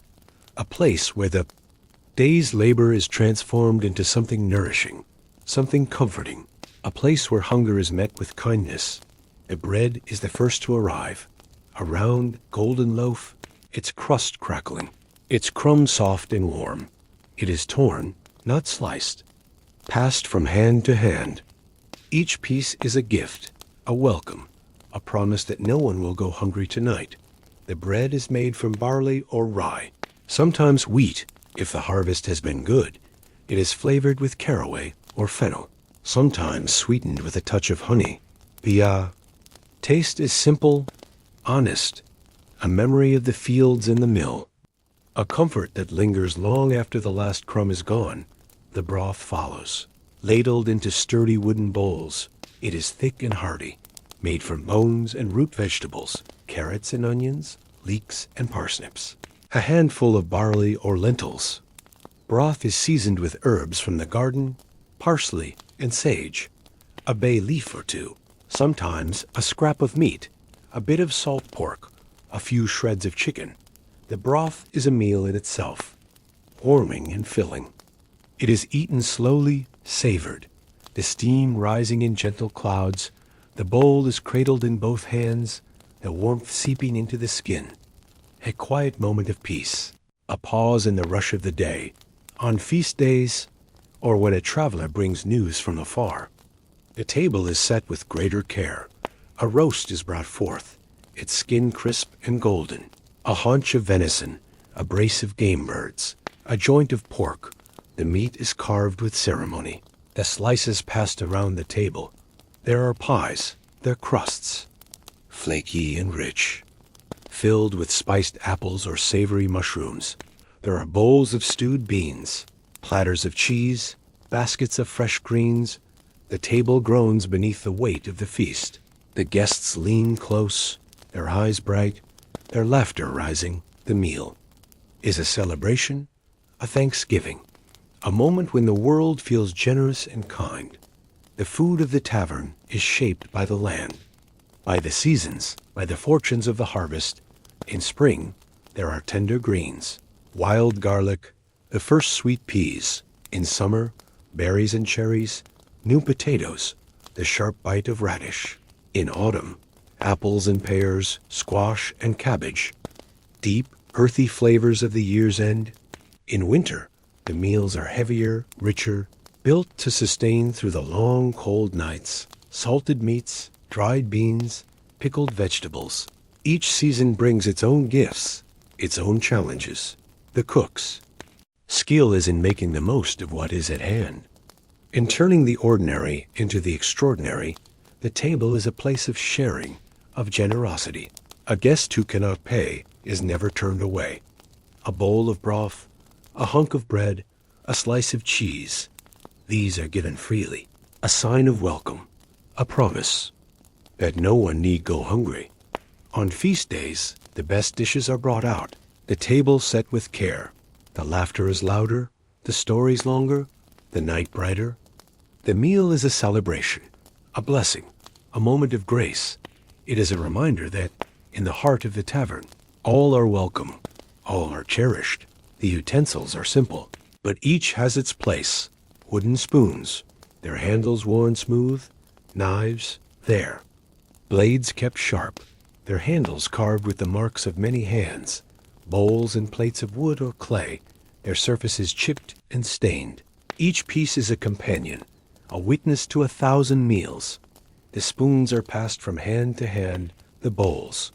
a place where the day's labor is transformed into something nourishing, something comforting, a place where hunger is met with kindness. The bread is the first to arrive, a round, golden loaf, its crust crackling, its crumbs soft and warm. It is torn, not sliced, passed from hand to hand. Each piece is a gift, a welcome, a promise that no one will go hungry tonight. The bread is made from barley or rye, sometimes wheat if the harvest has been good. It is flavored with caraway or fennel, sometimes sweetened with a touch of honey. The taste is simple, honest, a memory of the fields and the mill, a comfort that lingers long after the last crumb is gone. The broth follows, ladled into sturdy wooden bowls. It is thick and hearty, made from bones and root vegetables, carrots and onions, leeks and parsnips, a handful of barley or lentils. Broth is seasoned with herbs from the garden, parsley and sage, a bay leaf or two, sometimes a scrap of meat, a bit of salt pork, a few shreds of chicken. The broth is a meal in itself, warming and filling. It is eaten slowly, savored, the steam rising in gentle clouds. The bowl is cradled in both hands, the warmth seeping into the skin. A quiet moment of peace, a pause in the rush of the day. On feast days, or when a traveler brings news from afar, the table is set with greater care. A roast is brought forth, its skin crisp and golden, a haunch of venison, a brace of game birds, a joint of pork. The meat is carved with ceremony, the slices passed around the table. There are pies, their crusts, flaky and rich, filled with spiced apples or savory mushrooms. There are bowls of stewed beans, platters of cheese, baskets of fresh greens. The table groans beneath the weight of the feast. The guests lean close, their eyes bright, their laughter rising. The meal is a celebration, a thanksgiving, a moment when the world feels generous and kind. The food of the tavern is shaped by the land, by the seasons, by the fortunes of the harvest. In spring, there are tender greens, wild garlic, the first sweet peas. In summer, berries and cherries, new potatoes, the sharp bite of radish. In autumn, apples and pears, squash and cabbage. deep, earthy flavors of the year's end. In winter, the meals are heavier, richer, built to sustain through the long, cold nights. Salted meats, dried beans, pickled vegetables. Each season brings its own gifts, its own challenges. The cook's skill is in making the most of what is at hand. In turning the ordinary into the extraordinary, the table is a place of sharing, of generosity. A guest who cannot pay is never turned away. A bowl of broth, a hunk of bread, a slice of cheese, these are given freely. A sign of welcome, a promise that no one need go hungry. On feast days, the best dishes are brought out, the table set with care. The laughter is louder, the stories longer, the night brighter. The meal is a celebration, a blessing, a moment of grace. It is a reminder that, in the heart of the tavern, all are welcome, all are cherished. The utensils are simple, but each has its place. Wooden spoons, their handles worn smooth, knives, there. Blades kept sharp, their handles carved with the marks of many hands. Bowls and plates of wood or clay, their surfaces chipped and stained. Each piece is a companion, a witness to 1,000 meals. The spoons are passed from hand to hand, the bowls,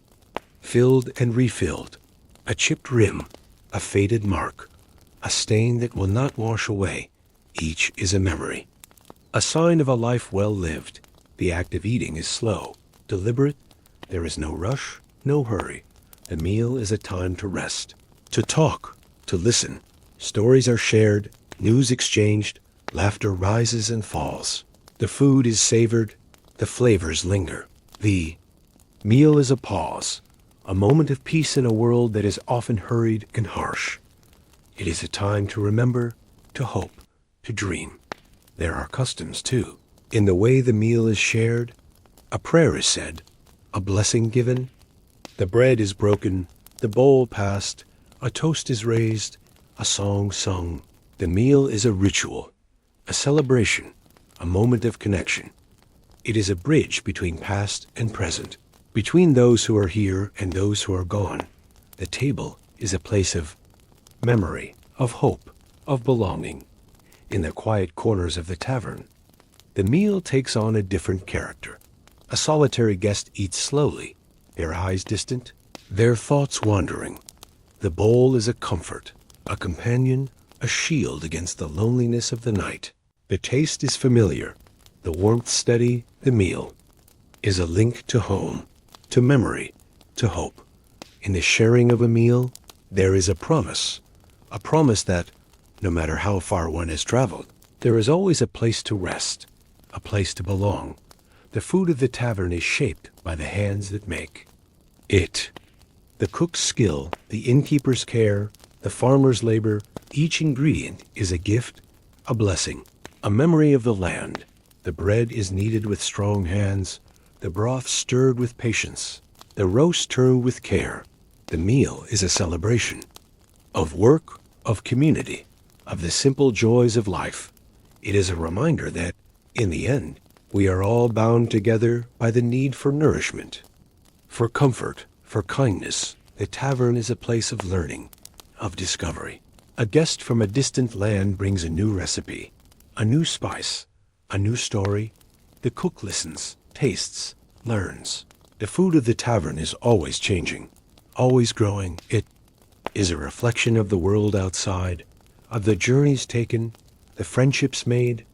filled and refilled. A chipped rim, a faded mark, a stain that will not wash away. Each is a memory, a sign of a life well lived. The act of eating is slow, deliberate. There is no rush, no hurry. The meal is a time to rest, to talk, to listen. Stories are shared, news exchanged, laughter rises and falls. The food is savored, the flavors linger. The meal is a pause, a moment of peace in a world that is often hurried and harsh. It is a time to remember, to hope, to dream. There are customs, too. In the way the meal is shared, a prayer is said, a blessing given. The bread is broken, the bowl passed, a toast is raised, a song sung. The meal is a ritual, a celebration, a moment of connection. It is a bridge between past and present, between those who are here and those who are gone. The table is a place of memory, of hope, of belonging. In the quiet corners of the tavern, the meal takes on a different character. A solitary guest eats slowly, their eyes distant, their thoughts wandering. The bowl is a comfort, a companion, a shield against the loneliness of the night. The taste is familiar, the warmth steady. The meal is a link to home, to memory, to hope. In the sharing of a meal, there is a promise that, no matter how far one has traveled, there is always a place to rest, a place to belong. The food of the tavern is shaped by the hands that make it. The cook's skill, the innkeeper's care, the farmer's labor, each ingredient is a gift, a blessing, a memory of the land. The bread is kneaded with strong hands, the broth stirred with patience, the roast turned with care. The meal is a celebration of work, of community, of the simple joys of life. It is a reminder that, in the end, we are all bound together by the need for nourishment, for comfort, for kindness. The tavern is a place of learning, of discovery. A guest from a distant land brings a new recipe, a new spice, a new story. The cook listens, tastes, learns. The food of the tavern is always changing, always growing. It is a reflection of the world outside, of the journeys taken, the friendships made,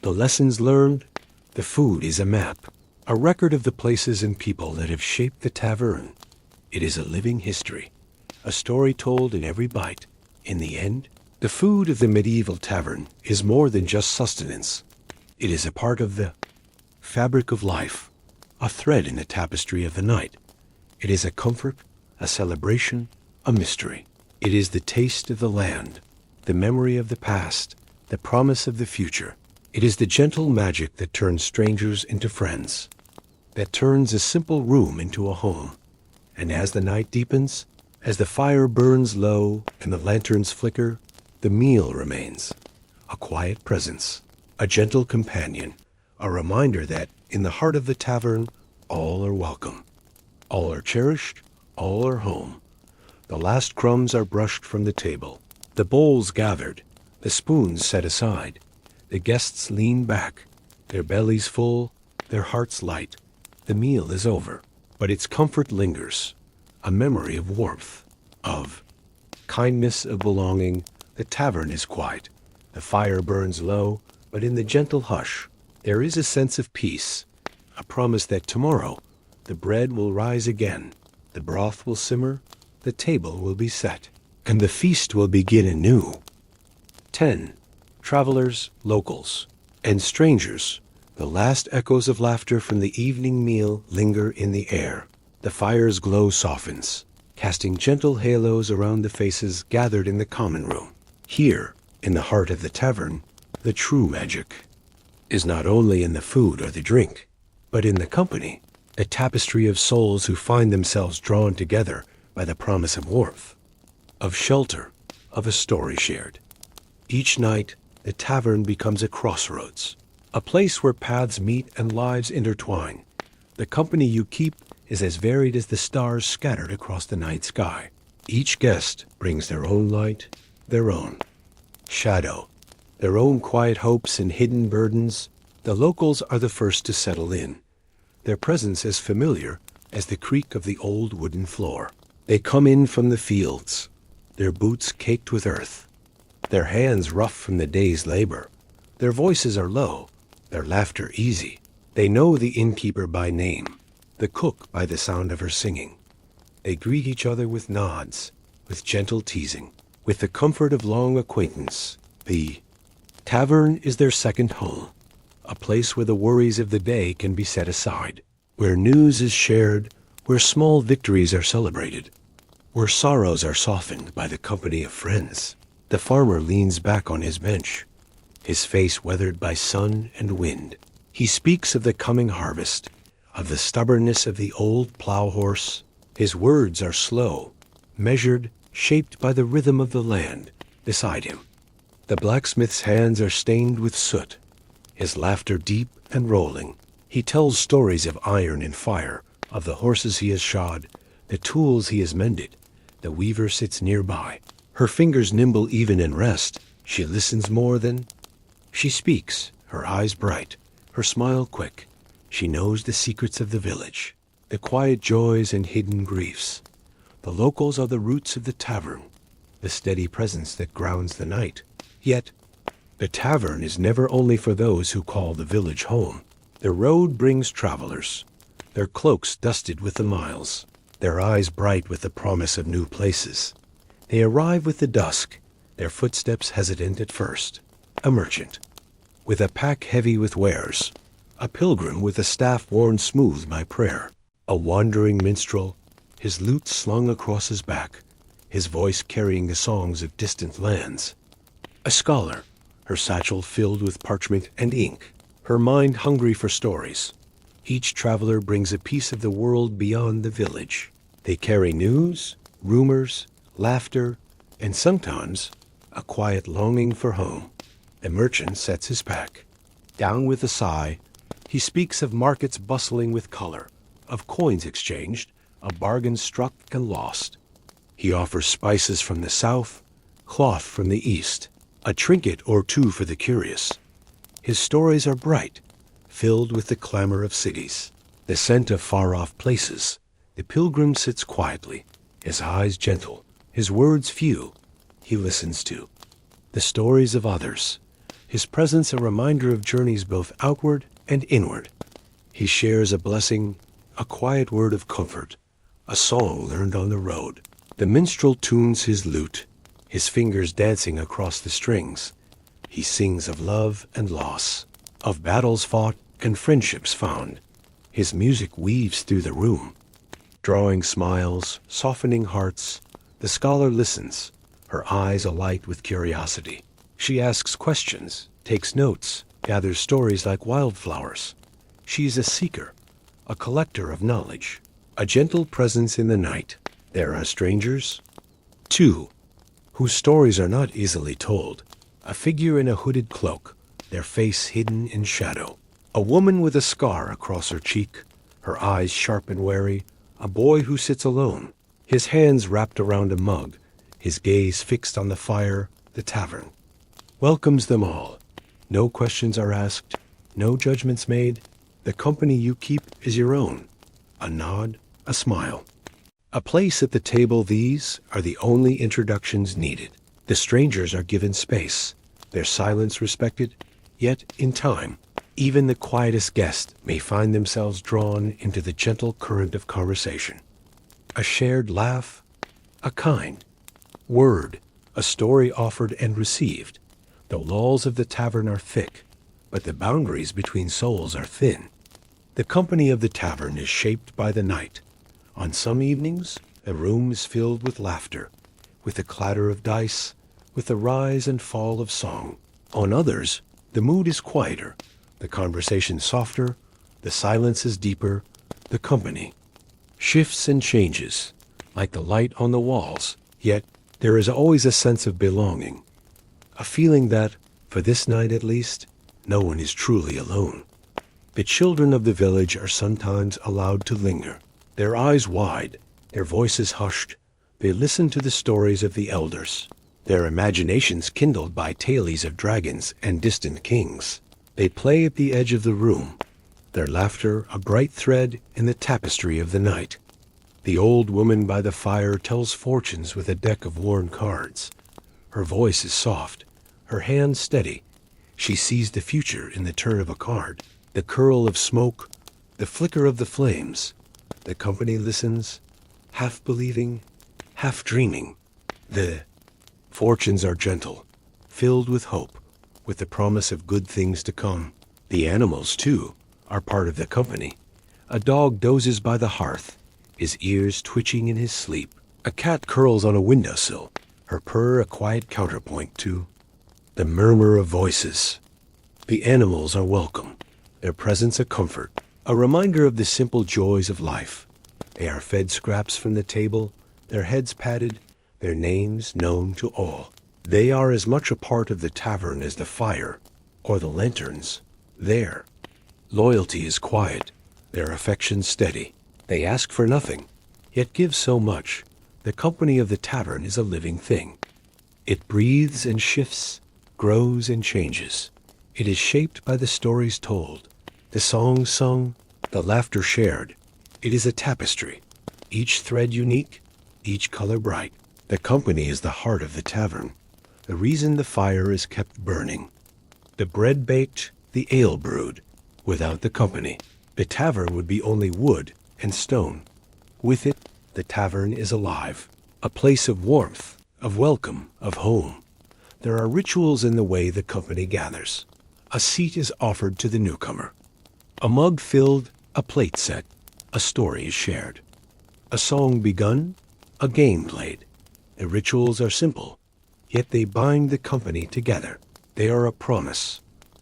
the lessons learned. The food is a map, a record of the places and people that have shaped the tavern. It is a living history, a story told in every bite. In the end, the food of the medieval tavern is more than just sustenance. It is a part of the fabric of life, a thread in the tapestry of the night. It is a comfort, a celebration, a mystery. It is the taste of the land, the memory of the past, the promise of the future. It is the gentle magic that turns strangers into friends, that turns a simple room into a home. And as the night deepens, as the fire burns low and the lanterns flicker, the meal remains, a quiet presence, a gentle companion, a reminder that in the heart of the tavern, all are welcome, all are cherished, all are home. The last crumbs are brushed from the table. The bowls gathered, the spoons set aside. The guests lean back, their bellies full, their hearts light. The meal is over, but its comfort lingers, a memory of warmth, of kindness, of belonging. The tavern is quiet. The fire burns low, but in the gentle hush, there is a sense of peace, a promise that tomorrow the bread will rise again, the broth will simmer, the table will be set, and the feast will begin anew. 10. Travelers, locals, and strangers. The last echoes of laughter from the evening meal linger in the air. The fire's glow softens, casting gentle halos around the faces gathered in the common room. Here, in the heart of the tavern, the true magic is not only in the food or the drink, but in the company, a tapestry of souls who find themselves drawn together by the promise of warmth, of shelter, of a story shared. Each night, the tavern becomes a crossroads, a place where paths meet and lives intertwine. The company you keep is as varied as the stars scattered across the night sky. Each guest brings their own light, their own shadow, their own quiet hopes and hidden burdens. The locals are the first to settle in, their presence as familiar as the creak of the old wooden floor. They come in from the fields, their boots caked with earth, their hands rough from the day's labor. Their voices are low, their laughter easy. They know the innkeeper by name, the cook by the sound of her singing. They greet each other with nods, with gentle teasing, with the comfort of long acquaintance. The tavern is their second home, a place where the worries of the day can be set aside, where news is shared, where small victories are celebrated, where sorrows are softened by the company of friends. The farmer leans back on his bench, his face weathered by sun and wind. He speaks of the coming harvest, of the stubbornness of the old plow horse. His words are slow, measured, shaped by the rhythm of the land. Beside him, the blacksmith's hands are stained with soot, his laughter deep and rolling. He tells stories of iron and fire, of the horses he has shod, the tools he has mended. The weaver sits nearby, her fingers nimble even in rest. She listens more than she speaks, her eyes bright, her smile quick. She knows the secrets of the village, the quiet joys and hidden griefs. The locals are the roots of the tavern, the steady presence that grounds the night. Yet, the tavern is never only for those who call the village home. The road brings travelers, their cloaks dusted with the miles, their eyes bright with the promise of new places. They arrive with the dusk, their footsteps hesitant at first. A merchant, with a pack heavy with wares, a pilgrim with a staff worn smooth by prayer, a wandering minstrel, his lute slung across his back, his voice carrying the songs of distant lands, a scholar, her satchel filled with parchment and ink, her mind hungry for stories. Each traveler brings a piece of the world beyond the village. They carry news, rumors, laughter, and sometimes a quiet longing for home. The merchant sets his pack. Down with a sigh, he speaks of markets bustling with color, of coins exchanged, of bargains struck and lost. He offers spices from the south, cloth from the east, a trinket or two for the curious. His stories are bright, filled with the clamor of cities, the scent of far-off places. The pilgrim sits quietly, his eyes gentle, his words few. He listens to the stories of others, his presence a reminder of journeys both outward and inward. He shares a blessing, a quiet word of comfort, a song learned on the road. The minstrel tunes his lute, his fingers dancing across the strings. He sings of love and loss, of battles fought and friendships found. His music weaves through the room, drawing smiles, softening hearts. The scholar listens, her eyes alight with curiosity. She asks questions, takes notes, gathers stories like wildflowers. She is a seeker, a collector of knowledge, a gentle presence in the night. There are strangers, too, whose stories are not easily told. A figure in a hooded cloak, their face hidden in shadow. A woman with a scar across her cheek, her eyes sharp and wary. A boy who sits alone, his hands wrapped around a mug, his gaze fixed on the fire, the tavern. Welcomes them all. No questions are asked, no judgments made. The company you keep is your own. A nod, a smile. A place at the table, these are the only introductions needed. The strangers are given space, their silence respected, yet in time, even the quietest guest may find themselves drawn into the gentle current of conversation. A shared laugh, a kind word, a story offered and received. The walls of the tavern are thick, but the boundaries between souls are thin. The company of the tavern is shaped by the night. On some evenings, the room is filled with laughter, with the clatter of dice, with the rise and fall of song. On others, the mood is quieter, the conversation softer, the silence is deeper, the company shifts and changes, like the light on the walls, yet there is always a sense of belonging, a feeling that, for this night at least, no one is truly alone. The children of the village are sometimes allowed to linger, their eyes wide, their voices hushed. They listen to the stories of the elders, their imaginations kindled by tales of dragons and distant kings. They play at the edge of the room, their laughter a bright thread in the tapestry of the night. The old woman by the fire tells fortunes with a deck of worn cards. Her voice is soft, her hand steady. She sees the future in the turn of a card, the curl of smoke, the flicker of the flames. The company listens, half believing, half dreaming. The fortunes are gentle, filled with hope, with the promise of good things to come. The animals, too, are part of the company. A dog dozes by the hearth, his ears twitching in his sleep. A cat curls on a windowsill, her purr a quiet counterpoint to the murmur of voices. The animals are welcome, their presence a comfort, a reminder of the simple joys of life. They are fed scraps from the table, their heads patted, their names known to all. They are as much a part of the tavern as the fire or the lanterns there. Loyalty is quiet, their affection steady. They ask for nothing, yet give so much. The company of the tavern is a living thing. It breathes and shifts, grows and changes. It is shaped by the stories told, the songs sung, the laughter shared. It is a tapestry, each thread unique, each color bright. The company is the heart of the tavern, the reason the fire is kept burning. The bread baked, the ale brewed. Without the company, the tavern would be only wood and stone. With it, the tavern is alive, a place of warmth, of welcome, of home. There are rituals in the way the company gathers. A seat is offered to the newcomer, a mug filled, a plate set, a story is shared. A song begun, a game played. The rituals are simple, yet they bind the company together. They are a promise,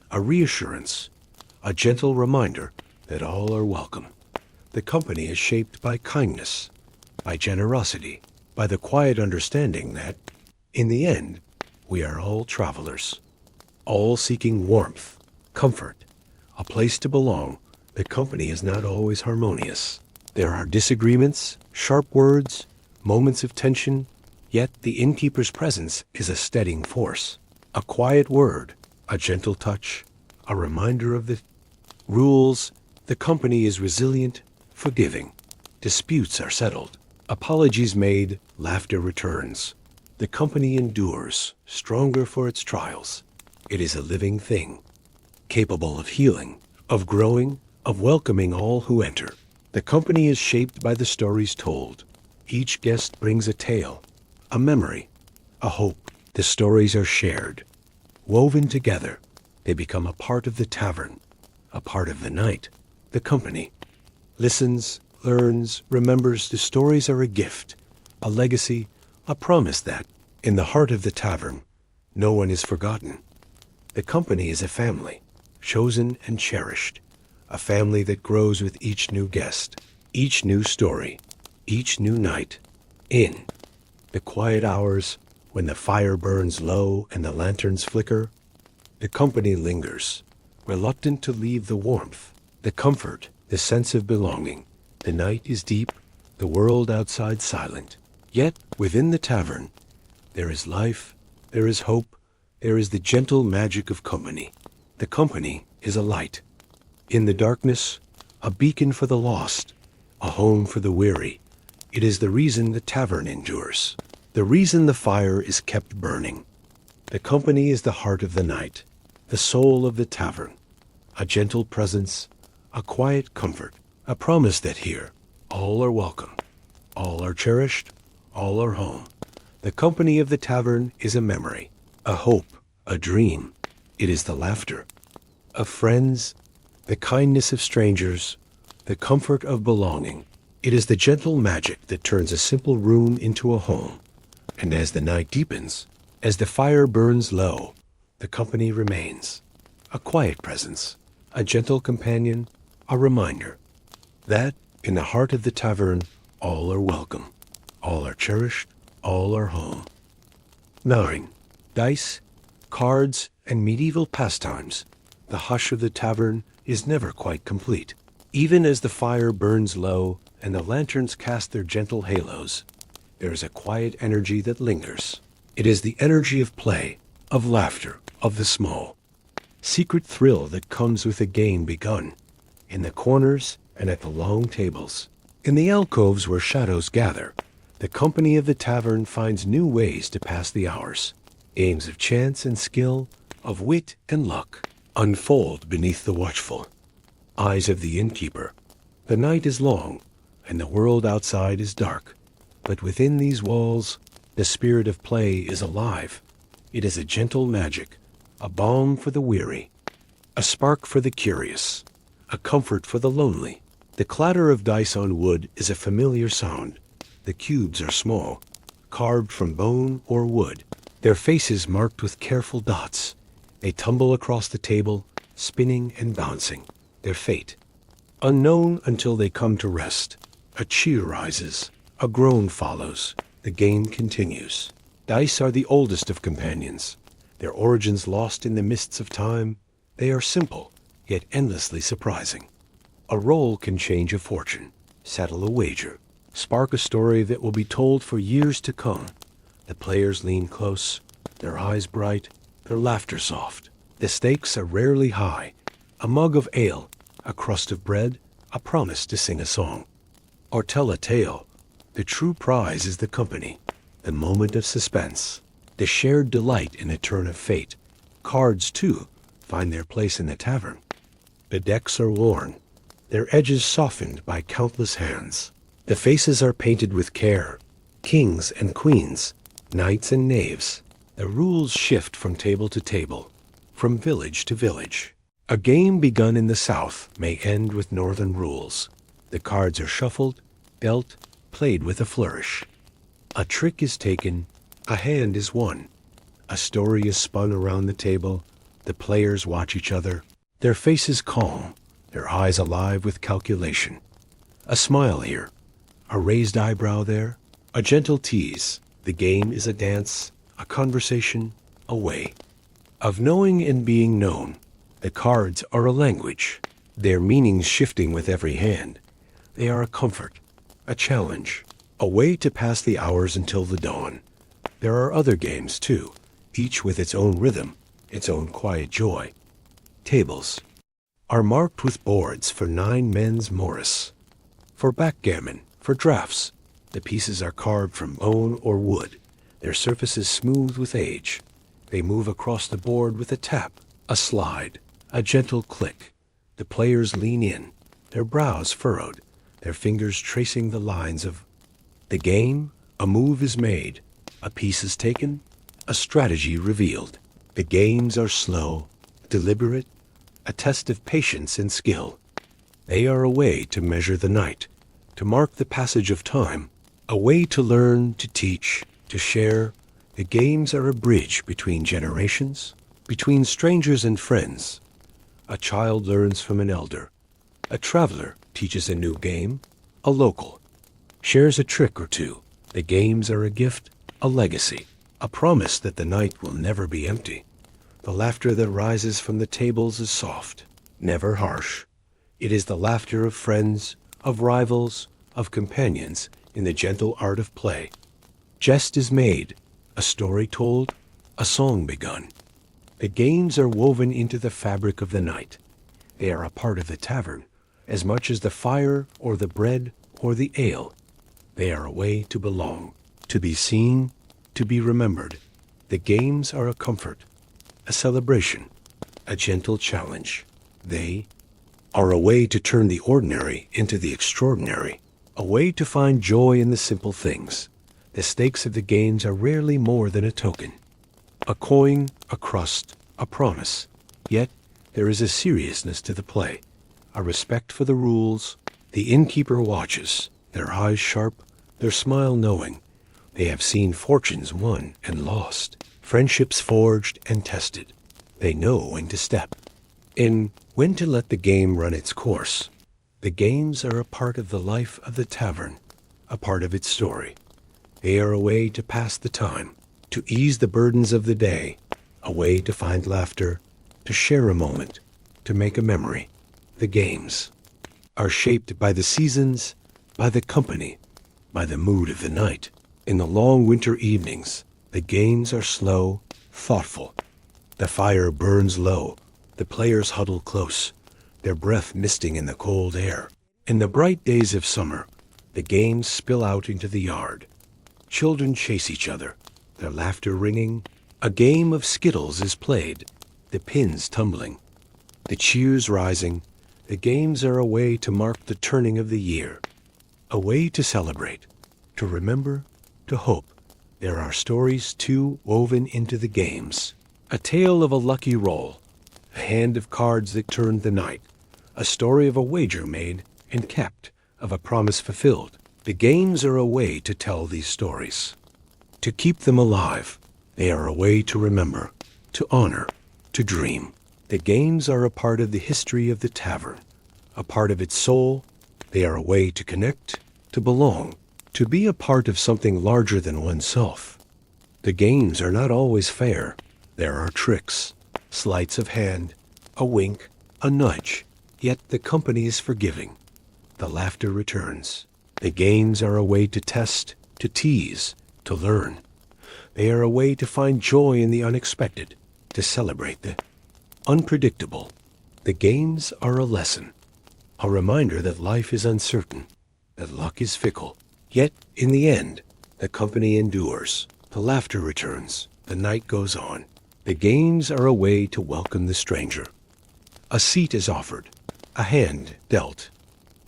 a reassurance, a gentle reminder that all are welcome. The company is shaped by kindness, by generosity, by the quiet understanding that, in the end, we are all travelers, all seeking warmth, comfort, a place to belong. The company is not always harmonious. There are disagreements, sharp words, moments of tension, yet the innkeeper's presence is a steadying force. A quiet word, a gentle touch, a reminder of the rules. The company is resilient, forgiving. Disputes are settled. Apologies made, laughter returns. The company endures, stronger for its trials. It is a living thing, capable of healing, of growing, of welcoming all who enter. The company is shaped by the stories told. Each guest brings a tale, a memory, a hope. The stories are shared, woven together. They become a part of the tavern, a part of the night. The company listens, learns, remembers. The stories are a gift, a legacy, a promise that, in the heart of the tavern, no one is forgotten. The company is a family, chosen and cherished, a family that grows with each new guest, each new story, each new night. In the quiet hours, when the fire burns low and the lanterns flicker, the company lingers, reluctant to leave the warmth, the comfort, the sense of belonging. The night is deep, the world outside silent. Yet, within the tavern, there is life, there is hope, there is the gentle magic of company. The company is a light. In the darkness, a beacon for the lost, a home for the weary. It is the reason the tavern endures, the reason the fire is kept burning. The company is the heart of the night, the soul of the tavern, a gentle presence, a quiet comfort, a promise that here all are welcome, all are cherished, all are home. The company of the tavern is a memory, a hope, a dream. It is the laughter of friends, the kindness of strangers, the comfort of belonging. It is the gentle magic that turns a simple room into a home. And as the night deepens, as the fire burns low, the company remains, a quiet presence, a gentle companion, a reminder that in the heart of the tavern all are welcome, all are cherished, all are home. 9. Dice, cards, and medieval pastimes. The hush of the tavern is never quite complete. Even as the fire burns low and the lanterns cast their gentle halos, there is a quiet energy that lingers. It is the energy of play, of laughter, of the small, secret thrill that comes with a game begun. In the corners and at the long tables, in the alcoves where shadows gather, the company of the tavern finds new ways to pass the hours. Games of chance and skill, of wit and luck, unfold beneath the watchful eyes of the innkeeper. The night is long, and the world outside is dark. But within these walls, the spirit of play is alive. It is a gentle magic, a balm for the weary, a spark for the curious, a comfort for the lonely. The clatter of dice on wood is a familiar sound. The cubes are small, carved from bone or wood, their faces marked with careful dots. They tumble across the table, spinning and bouncing, their fate unknown until they come to rest. A cheer rises, a groan follows. The game continues. Dice are the oldest of companions, their origins lost in the mists of time. They are simple, yet endlessly surprising. A roll can change a fortune, settle a wager, spark a story that will be told for years to come. The players lean close, their eyes bright, their laughter soft. The stakes are rarely high. A mug of ale, a crust of bread, a promise to sing a song or tell a tale. The true prize is the company, the moment of suspense, the shared delight in a turn of fate. Cards, too, find their place in the tavern. The decks are worn, their edges softened by countless hands. The faces are painted with care, kings and queens, knights and knaves. The rules shift from table to table, from village to village. A game begun in the south may end with northern rules. The cards are shuffled, dealt, played with a flourish. A trick is taken, a hand is won. A story is spun around the table. The players watch each other, their faces calm, their eyes alive with calculation. A smile here, a raised eyebrow there, a gentle tease. The game is a dance, a conversation, a way of knowing and being known. The cards are a language, their meanings shifting with every hand. They are a comfort, a challenge, a way to pass the hours until the dawn. There are other games, too, each with its own rhythm, its own quiet joy. Tables are marked with boards for 9 men's Morris, for backgammon, for draughts. The pieces are carved from bone or wood, their surfaces smooth with age. They move across the board with a tap, a slide, a gentle click. The players lean in, their brows furrowed, their fingers tracing the lines of the game. A move is made, a piece is taken, a strategy revealed. The games are slow, deliberate, a test of patience and skill. They are a way to measure the night, to mark the passage of time, a way to learn, to teach, to share. The games are a bridge between generations, between strangers and friends. A child learns from an elder. A traveler teaches a new game. A local shares a trick or two. The games are a gift, a legacy, a promise that the night will never be empty. The laughter that rises from the tables is soft, never harsh. It is the laughter of friends, of rivals, of companions in the gentle art of play. Jest is made, a story told, a song begun. The games are woven into the fabric of the night. They are a part of the tavern, as much as the fire or the bread or the ale. They are a way to belong, to be seen, to be remembered. The games are a comfort, a celebration, a gentle challenge. They are a way to turn the ordinary into the extraordinary, a way to find joy in the simple things. The stakes of the games are rarely more than a token, a coin, a crust, a promise. Yet there is a seriousness to the play, a respect for the rules. The innkeeper watches, their eyes sharp, their smile knowing. They have seen fortunes won and lost, friendships forged and tested. They know when to step in, when to let the game run its course. The games are a part of the life of the tavern, a part of its story. They are a way to pass the time, to ease the burdens of the day, a way to find laughter, to share a moment, to make a memory. The games are shaped by the seasons, by the company, by the mood of the night. In the long winter evenings, the games are slow, thoughtful. The fire burns low, the players huddle close, their breath misting in the cold air. In the bright days of summer, the games spill out into the yard. Children chase each other, their laughter ringing. A game of skittles is played, the pins tumbling, the cheers rising. The games are a way to mark the turning of the year, a way to celebrate, to remember, to hope. There are stories, too, woven into the games. A tale of a lucky roll, a hand of cards that turned the night, a story of a wager made and kept, of a promise fulfilled. The games are a way to tell these stories, to keep them alive. They are a way to remember, to honor, to dream. The games are a part of the history of the tavern, a part of its soul. They are a way to connect, to belong, to be a part of something larger than oneself. The games are not always fair. There are tricks, sleights of hand, a wink, a nudge. Yet the company is forgiving. The laughter returns. The games are a way to test, to tease, to learn. They are a way to find joy in the unexpected, to celebrate the unpredictable. The games are a lesson, a reminder that life is uncertain, that luck is fickle. Yet, in the end, the company endures. The laughter returns. The night goes on. The games are a way to welcome the stranger. A seat is offered, a hand dealt,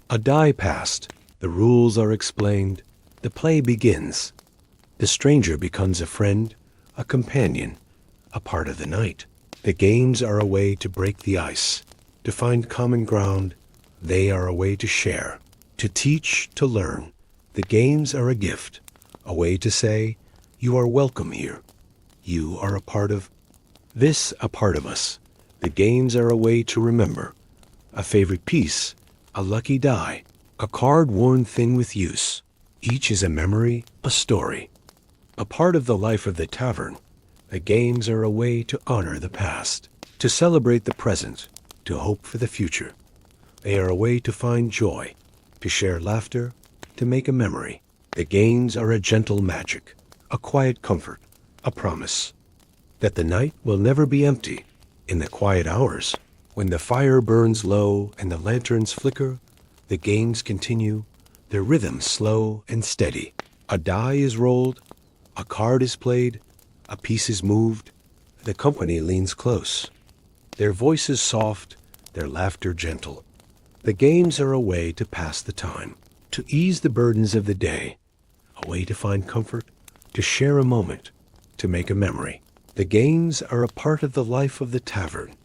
a die passed. The rules are explained. The play begins. The stranger becomes a friend, a companion, a part of the night. The games are a way to break the ice, to find common ground. They are a way to share, to teach, to learn. The games are a gift, a way to say, you are welcome here. You are a part of this, a part of us. The games are a way to remember, a favorite piece, a lucky die, a card worn thin with use. Each is a memory, a story, a part of the life of the tavern. The games are a way to honor the past, to celebrate the present, to hope for the future. They are a way to find joy, to share laughter, to make a memory. The games are a gentle magic, a quiet comfort, a promise that the night will never be empty. In the quiet hours, when the fire burns low and the lanterns flicker, the games continue, their rhythm slow and steady. A die is rolled, a card is played, a piece is moved. The company leans close, their voices soft, their laughter gentle. The games are a way to pass the time, to ease the burdens of the day, a way to find comfort, to share a moment, to make a memory. The games are a part of the life of the tavern,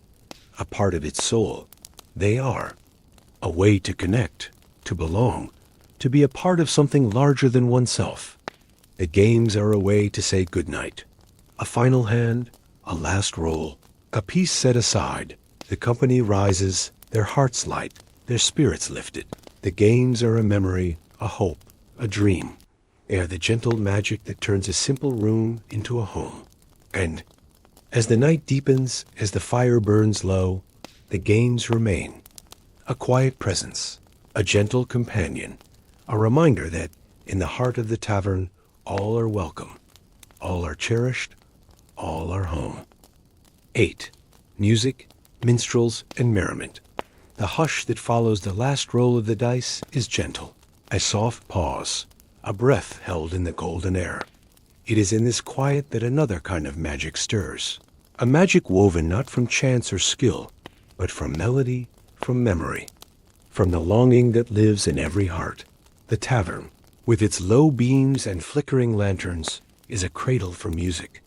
a part of its soul. They are a way to connect, to belong, to be a part of something larger than oneself. The games are a way to say goodnight, a final hand, a last roll, a piece set aside. The company rises, their hearts light, their spirits lifted. The games are a memory, a hope, a dream. They are the gentle magic that turns a simple room into a home. And as the night deepens, as the fire burns low, the games remain, a quiet presence, a gentle companion, a reminder that in the heart of the tavern, all are welcome, all are cherished, all are home. 8. Music, minstrels, and merriment. The hush that follows the last roll of the dice is gentle. A soft pause, a breath held in the golden air. It is in this quiet that another kind of magic stirs. A magic woven not from chance or skill, but from melody, from memory, from the longing that lives in every heart. The tavern, with its low beams and flickering lanterns, is a cradle for music,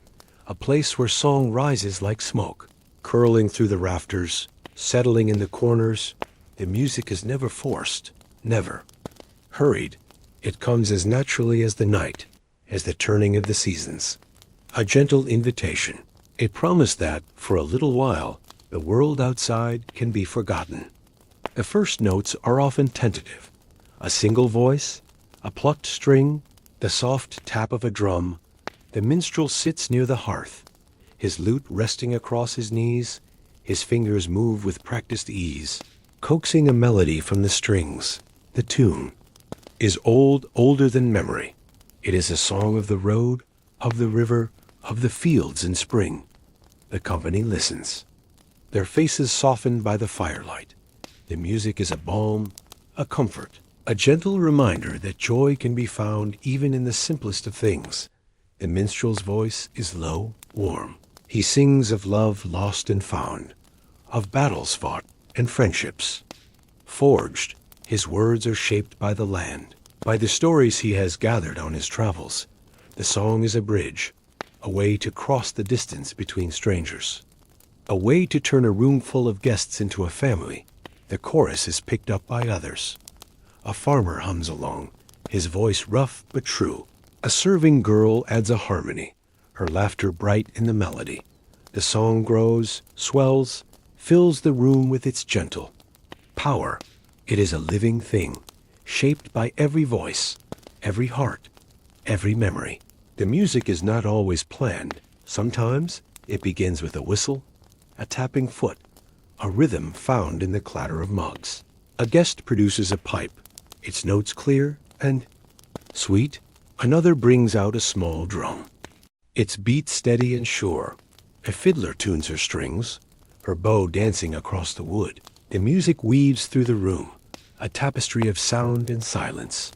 a place where song rises like smoke, curling through the rafters, settling in the corners. The music is never forced, never hurried. It comes as naturally as the night, as the turning of the seasons. A gentle invitation, a promise that, for a little while, the world outside can be forgotten. The first notes are often tentative. A single voice, a plucked string, the soft tap of a drum. The minstrel sits near the hearth, his lute resting across his knees. His fingers move with practiced ease, coaxing a melody from the strings. The tune is older than memory. It is a song of the road, of the river, of the fields in spring. The company listens, their faces softened by the firelight. The music is a balm, a comfort, a gentle reminder that joy can be found even in the simplest of things. The minstrel's voice is low, warm. He sings of love lost and found, of battles fought and friendships forged. His words are shaped by the land, by the stories he has gathered on his travels. The song is a bridge, a way to cross the distance between strangers, a way to turn a room full of guests into a family. The chorus is picked up by others. A farmer hums along, his voice rough but true. A serving girl adds a harmony, her laughter bright in the melody. The song grows, swells, fills the room with its gentle power. It is a living thing, shaped by every voice, every heart, every memory. The music is not always planned. Sometimes it begins with a whistle, a tapping foot, a rhythm found in the clatter of mugs. A guest produces a pipe, its notes clear and sweet. Another brings out a small drum, its beat steady and sure. A fiddler tunes her strings, her bow dancing across the wood. The music weaves through the room, a tapestry of sound and silence.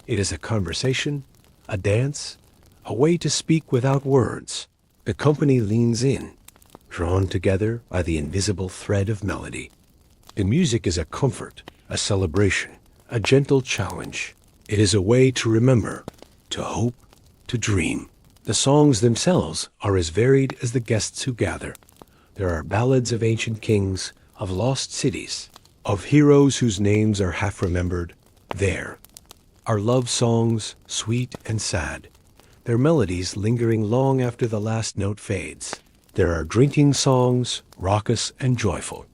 It is a conversation, a dance, a way to speak without words. The company leans in, drawn together by the invisible thread of melody. The music is a comfort, a celebration, a gentle challenge. It is a way to remember, to hope, to dream. The songs themselves are as varied as the guests who gather. There are ballads of ancient kings, of lost cities, of heroes whose names are half remembered. There are love songs, sweet and sad, their melodies lingering long after the last note fades. There are drinking songs, raucous and joyful,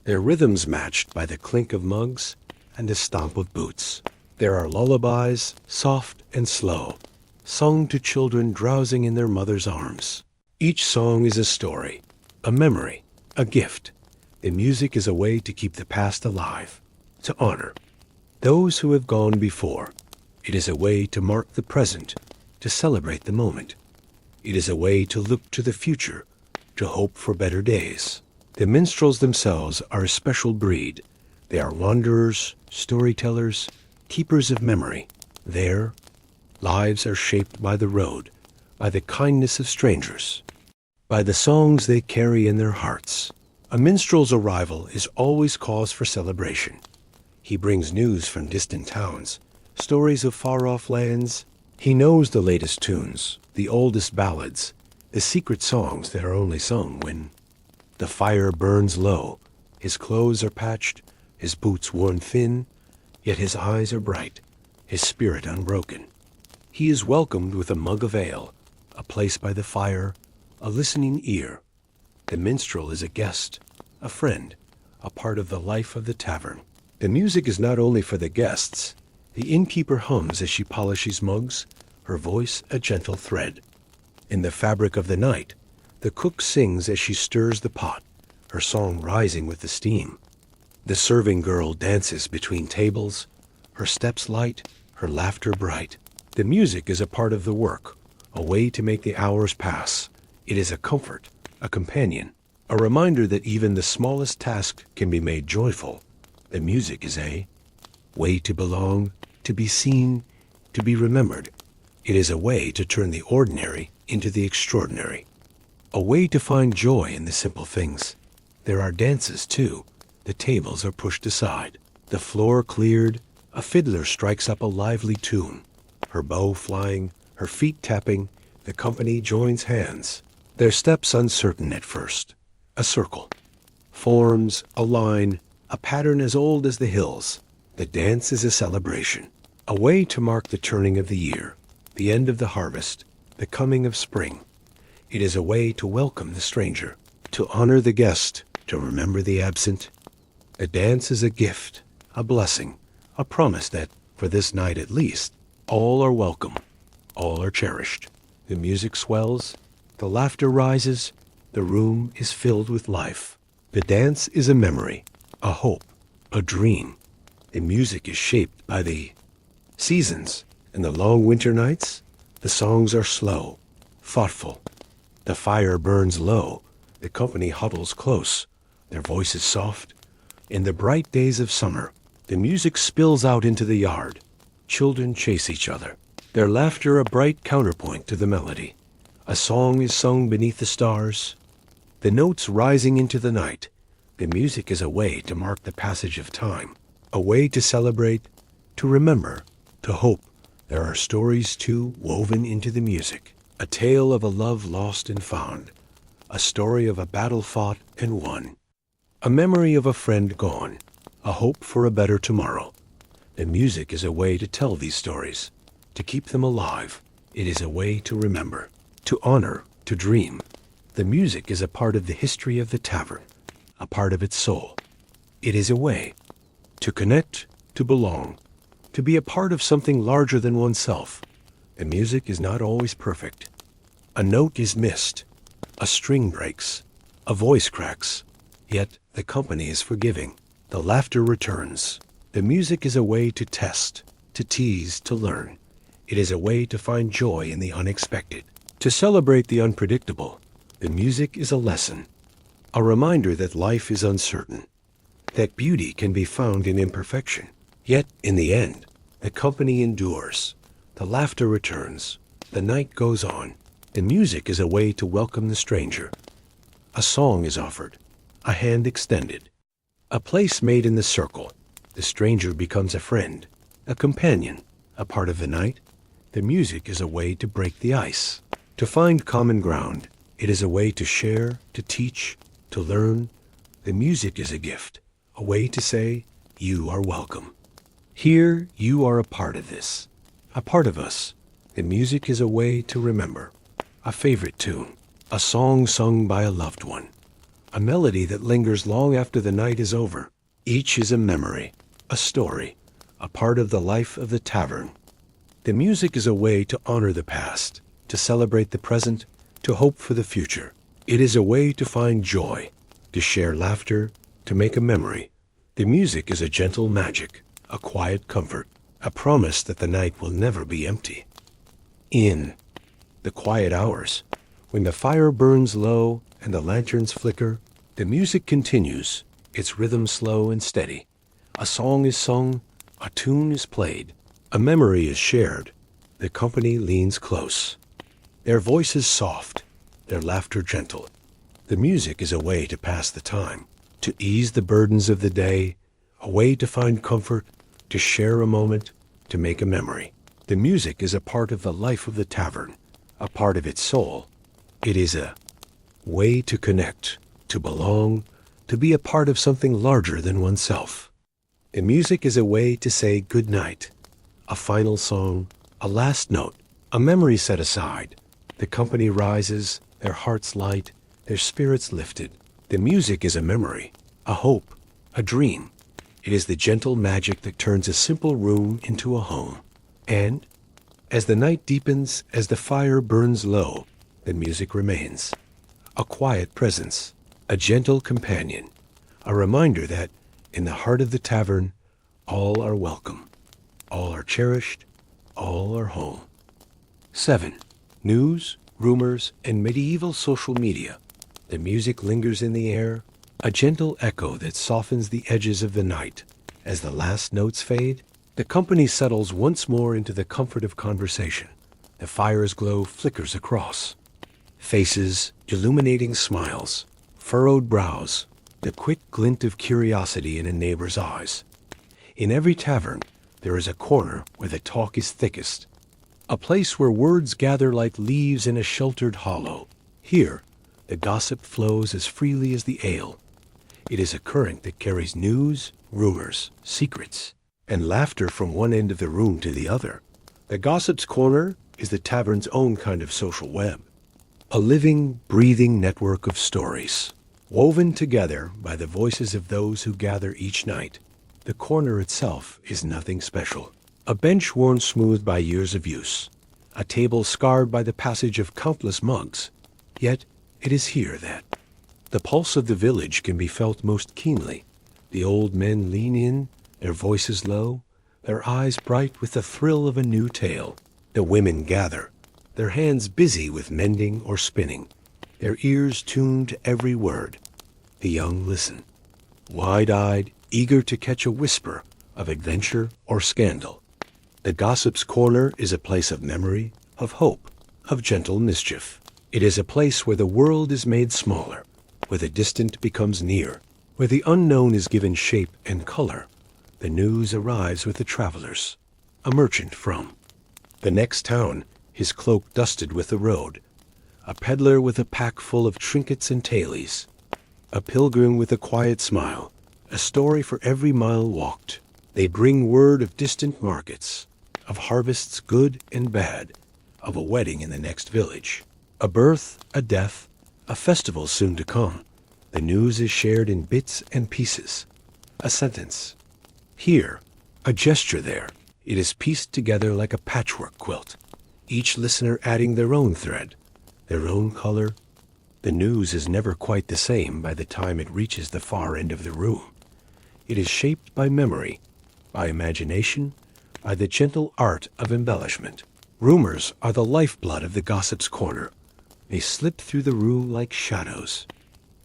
their rhythms matched by the clink of mugs and the stomp of boots. There are lullabies, soft and slow, sung to children drowsing in their mother's arms. Each song is a story, a memory, a gift. The music is a way to keep the past alive, to honor those who have gone before. It is a way to mark the present, to celebrate the moment. It is a way to look to the future, to hope for better days. The minstrels themselves are a special breed. They are wanderers, storytellers, keepers of memory. Their lives are shaped by the road, by the kindness of strangers, by the songs they carry in their hearts. A minstrel's arrival is always cause for celebration. He brings news from distant towns, stories of far-off lands. He knows the latest tunes, the oldest ballads, the secret songs that are only sung when the fire burns low. His clothes are patched, his boots worn thin, yet his eyes are bright, his spirit unbroken. He is welcomed with a mug of ale, a place by the fire, a listening ear. The minstrel is a guest, a friend, a part of the life of the tavern. The music is not only for the guests. The innkeeper hums as she polishes mugs, her voice a gentle thread. In the fabric of the night, the cook sings as she stirs the pot, her song rising with the steam. The serving girl dances between tables, her steps light, her laughter bright. The music is a part of the work, a way to make the hours pass. It is a comfort, a companion, a reminder that even the smallest task can be made joyful. The music is a way to belong, to be seen, to be remembered. It is a way to turn the ordinary into the extraordinary, a way to find joy in the simple things. There are dances, too. The tables are pushed aside, the floor cleared, a fiddler strikes up a lively tune. Her bow flying, her feet tapping, the company joins hands. Their steps uncertain at first. A circle. Forms, a line, a pattern as old as the hills. The dance is a celebration, a way to mark the turning of the year, the end of the harvest, the coming of spring. It is a way to welcome the stranger, to honor the guest, to remember the absent. A dance is a gift, a blessing, a promise that, for this night at least, all are welcome, all are cherished. The music swells, the laughter rises, the room is filled with life. The dance is a memory, a hope, a dream. The music is shaped by the seasons. In the long winter nights, the songs are slow, thoughtful. The fire burns low, the company huddles close, their voices soft. In the bright days of summer, the music spills out into the yard. Children chase each other, their laughter a bright counterpoint to the melody. A song is sung beneath the stars, the notes rising into the night. The music is a way to mark the passage of time, a way to celebrate, to remember, to hope. There are stories, too, woven into the music. A tale of a love lost and found, a story of a battle fought and won, a memory of a friend gone, a hope for a better tomorrow. The music is a way to tell these stories, to keep them alive. It is a way to remember, to honor, to dream. The music is a part of the history of the tavern, a part of its soul. It is a way to connect, to belong, to be a part of something larger than oneself. The music is not always perfect. A note is missed, a string breaks, a voice cracks, yet the company is forgiving. The laughter returns. The music is a way to test, to tease, to learn. It is a way to find joy in the unexpected, to celebrate the unpredictable. The music is a lesson, a reminder that life is uncertain, that beauty can be found in imperfection. Yet, in the end, the company endures. The laughter returns. The night goes on. The music is a way to welcome the stranger. A song is offered, a hand extended, a place made in the circle. The stranger becomes a friend, a companion, a part of the night. The music is a way to break the ice, to find common ground. It is a way to share, to teach, to learn. The music is a gift, a way to say, you are welcome. Here, you are a part of this, a part of us. The music is a way to remember, a favorite tune, a song sung by a loved one, a melody that lingers long after the night is over. Each is a memory, a story, a part of the life of the tavern. The music is a way to honor the past, to celebrate the present, to hope for the future. It is a way to find joy, to share laughter, to make a memory. The music is a gentle magic, a quiet comfort, a promise that the night will never be empty. In the quiet hours, when the fire burns low and the lanterns flicker, the music continues, its rhythm slow and steady. A song is sung, a tune is played, a memory is shared. The company leans close, their voices soft, their laughter gentle. The music is a way to pass the time, to ease the burdens of the day, a way to find comfort, to share a moment, to make a memory. The music is a part of the life of the tavern, a part of its soul. It is a way to connect, to belong, to be a part of something larger than oneself. The music is a way to say good night, a final song, a last note, a memory set aside. The company rises, their hearts light, their spirits lifted. The music is a memory, a hope, a dream. It is the gentle magic that turns a simple room into a home. And as the night deepens, as the fire burns low, the music remains. A quiet presence, a gentle companion, a reminder that in the heart of the tavern, all are welcome, all are cherished, all are home. 7. News, rumors, and medieval social media. The music lingers in the air, a gentle echo that softens the edges of the night. As the last notes fade, the company settles once more into the comfort of conversation. The fire's glow flickers across. Faces, illuminating smiles, furrowed brows, the quick glint of curiosity in a neighbor's eyes. In every tavern, there is a corner where the talk is thickest, a place where words gather like leaves in a sheltered hollow. Here, the gossip flows as freely as the ale. It is a current that carries news, rumors, secrets, and laughter from one end of the room to the other. The gossip's corner is the tavern's own kind of social web, a living, breathing network of stories, woven together by the voices of those who gather each night. The corner itself is nothing special. A bench worn smooth by years of use, a table scarred by the passage of countless mugs. Yet it is here that the pulse of the village can be felt most keenly. The old men lean in, their voices low, their eyes bright with the thrill of a new tale. The women gather, their hands busy with mending or spinning, their ears tuned to every word. The young listen, wide-eyed, eager to catch a whisper of adventure or scandal. The gossip's corner is a place of memory, of hope, of gentle mischief. It is a place where the world is made smaller, where the distant becomes near, where the unknown is given shape and color. The news arrives with the travelers, a merchant from the next town, his cloak dusted with the road, a peddler with a pack full of trinkets and tailies, a pilgrim with a quiet smile, a story for every mile walked. They bring word of distant markets, of harvests good and bad, of a wedding in the next village, a birth, a death, a festival soon to come. The news is shared in bits and pieces, a sentence here, a gesture there. It is pieced together like a patchwork quilt, each listener adding their own thread, their own color. The news is never quite the same by the time it reaches the far end of the room. It is shaped by memory, by imagination, by the gentle art of embellishment. Rumors are the lifeblood of the gossip's corner. They slip through the room like shadows.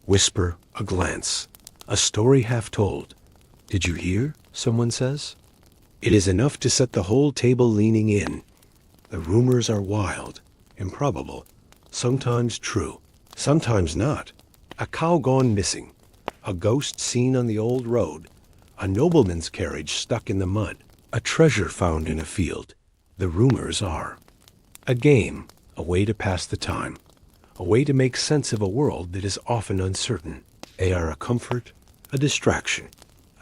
Whisper, a glance, a story half told. Did you hear? Someone says. It is enough to set the whole table leaning in. The rumors are wild, improbable, sometimes true, sometimes not. A cow gone missing, a ghost seen on the old road, a nobleman's carriage stuck in the mud, a treasure found in a field. The rumors are a game, a way to pass the time, a way to make sense of a world that is often uncertain. They are a comfort, a distraction,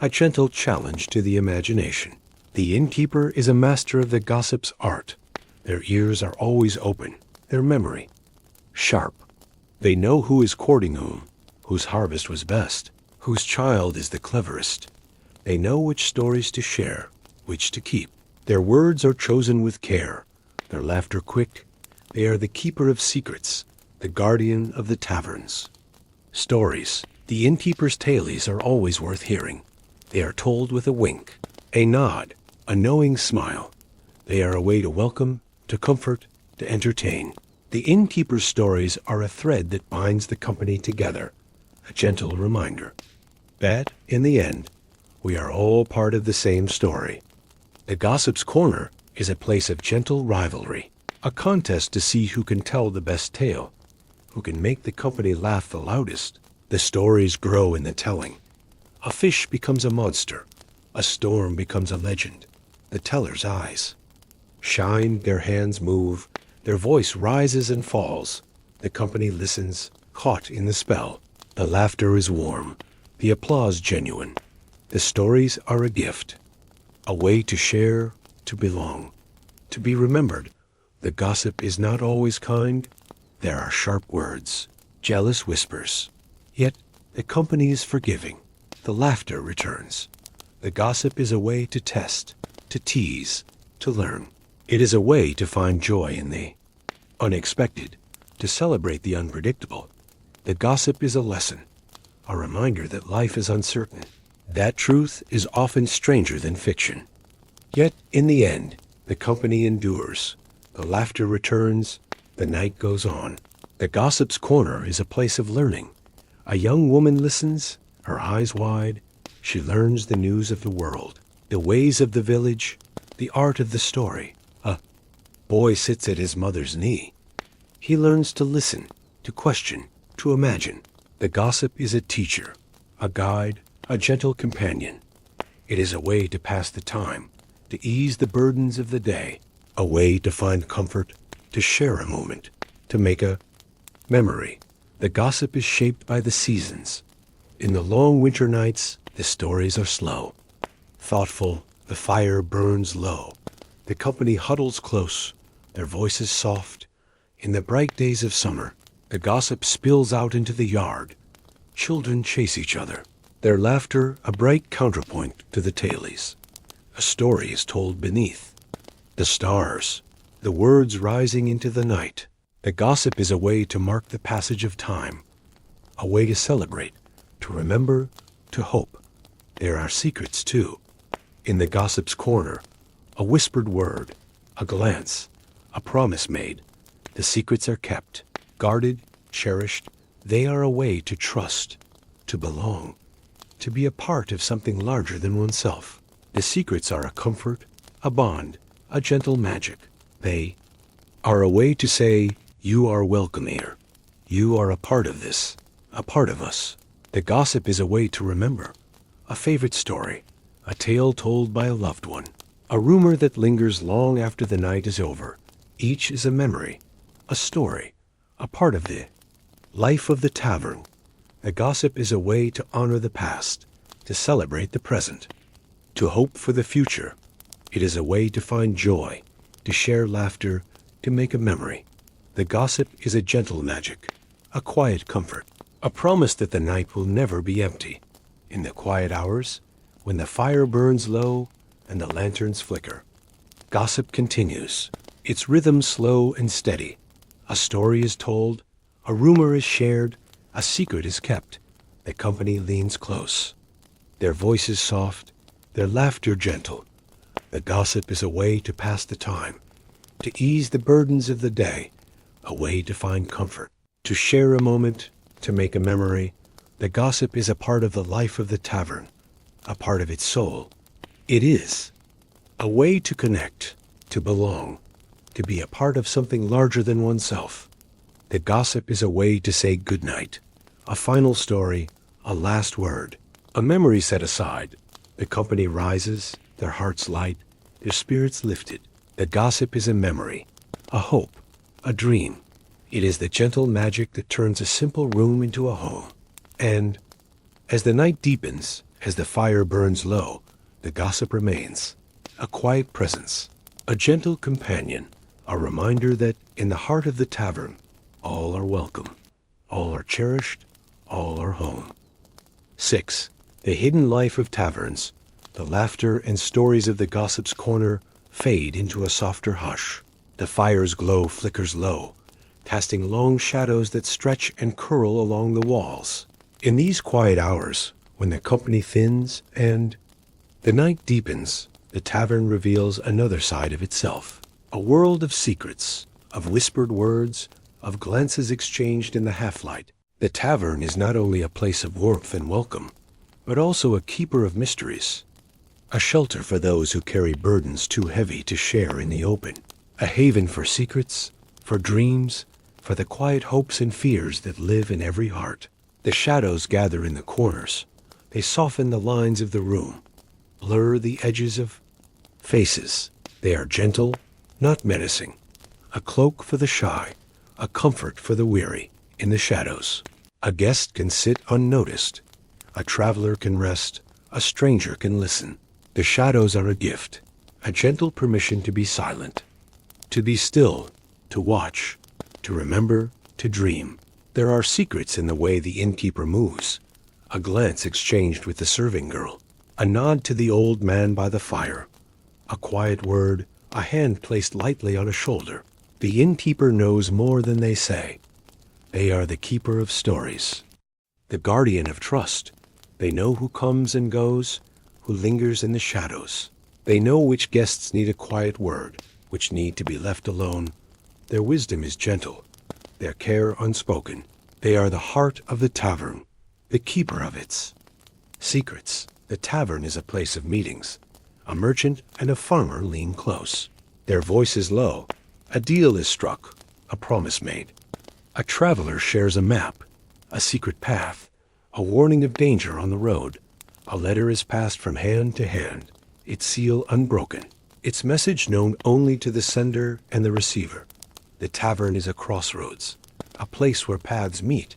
a gentle challenge to the imagination. The innkeeper is a master of the gossip's art. Their ears are always open, their memory sharp. They know who is courting whom, whose harvest was best, whose child is the cleverest. They know which stories to share, which to keep. Their words are chosen with care, their laughter quick. They are the keeper of secrets, the guardian of the taverns. Stories. The innkeeper's tales are always worth hearing. They are told with a wink, a nod, a knowing smile. They are a way to welcome, to comfort, to entertain. The innkeeper's stories are a thread that binds the company together, a gentle reminder that, in the end, we are all part of the same story. The gossip's corner is a place of gentle rivalry, a contest to see who can tell the best tale, who can make the company laugh the loudest. The stories grow in the telling. A fish becomes a monster, a storm becomes a legend. The teller's eyes shine, their hands move, their voice rises and falls. The company listens, caught in the spell. The laughter is warm, the applause genuine. The stories are a gift, a way to share, to belong, to be remembered. The gossip is not always kind. There are sharp words, jealous whispers. Yet the company is forgiving. The laughter returns. The gossip is a way to test, to tease, to learn. It is a way to find joy in the unexpected, to celebrate the unpredictable. The gossip is a lesson, a reminder that life is uncertain. That truth is often stranger than fiction. Yet, in the end, The company endures. The laughter returns. The night goes on. The gossip's corner is a place of learning. A young woman listens, her eyes wide. She learns the news of the world, the ways of the village, the art of the story. A boy sits at his mother's knee. He learns to listen, to question, to imagine. The gossip is a teacher, a guide, a gentle companion. It is a way to pass the time, to ease the burdens of the day, a way to find comfort, to share a moment, to make a memory. The gossip is shaped by the seasons. In the long winter nights, the stories are slow, thoughtful. The fire burns low. The company huddles close, their voices soft. In the bright days of summer, the gossip spills out into the yard. Children chase each other, their laughter a bright counterpoint to the tailies. A story is told beneath the stars, the words rising into the night. The gossip is a way to mark the passage of time, a way to celebrate, to remember, to hope. There are secrets, too. In the gossip's corner, a whispered word, a glance, a promise made. The secrets are kept, guarded, cherished. They are a way to trust, to belong, to be a part of something larger than oneself. The secrets are a comfort, a bond, a gentle magic. They are a way to say, you are welcome here. You are a part of this, a part of us. The gossip is a way to remember, a favorite story, a tale told by a loved one, a rumor that lingers long after the night is over. Each is a memory, a story, a part of the life of the tavern. The gossip is a way to honor the past, to celebrate the present, to hope for the future. It is a way to find joy, to share laughter, to make a memory. The gossip is a gentle magic, a quiet comfort, a promise that the night will never be empty. In the quiet hours, when the fire burns low and the lanterns flicker, gossip continues, its rhythm slow and steady. A story is told, a rumor is shared, a secret is kept. The company leans close, their voices soft, their laughter gentle. The gossip is a way to pass the time, to ease the burdens of the day, a way to find comfort, to share a moment, to make a memory. The gossip is a part of the life of the tavern, a part of its soul. It is a way to connect, to belong, to be a part of something larger than oneself. The gossip is a way to say goodnight, a final story, a last word, a memory set aside. The company rises, their hearts light, their spirits lifted. The gossip is a memory, a hope, a dream. It is the gentle magic that turns a simple room into a home. And as the night deepens, as the fire burns low, the gossip remains, a quiet presence, a gentle companion, a reminder that in the heart of the tavern, all are welcome, all are cherished, all are home. 6. The hidden life of taverns. The laughter and stories of the gossip's corner fade into a softer hush. The fire's glow flickers low, casting long shadows that stretch and curl along the walls. In these quiet hours, when the company thins and the night deepens, the tavern reveals another side of itself. A world of secrets, of whispered words, of glances exchanged in the half-light. The tavern is not only a place of warmth and welcome, but also a keeper of mysteries, a shelter for those who carry burdens too heavy to share in the open, a haven for secrets, for dreams, for the quiet hopes and fears that live in every heart. The shadows gather in the corners. They soften the lines of the room, blur the edges of faces. They are gentle, not menacing, a cloak for the shy, a comfort for the weary. In the shadows, a guest can sit unnoticed, a traveler can rest, a stranger can listen. The shadows are a gift, a gentle permission to be silent, to be still, to watch, to remember, to dream. There are secrets in the way the innkeeper moves, a glance exchanged with the serving girl, a nod to the old man by the fire, a quiet word, a hand placed lightly on a shoulder. The innkeeper knows more than they say. They are the keeper of stories, the guardian of trust. They know who comes and goes, who lingers in the shadows. They know which guests need a quiet word, which need to be left alone. Their wisdom is gentle, their care unspoken. They are the heart of the tavern, the keeper of its secrets. The tavern is a place of meetings. A merchant and a farmer lean close. Their voice is low. A deal is struck, a promise made. A traveler shares a map, a secret path, a warning of danger on the road. A letter is passed from hand to hand, its seal unbroken, its message known only to the sender and the receiver. The tavern is a crossroads, a place where paths meet,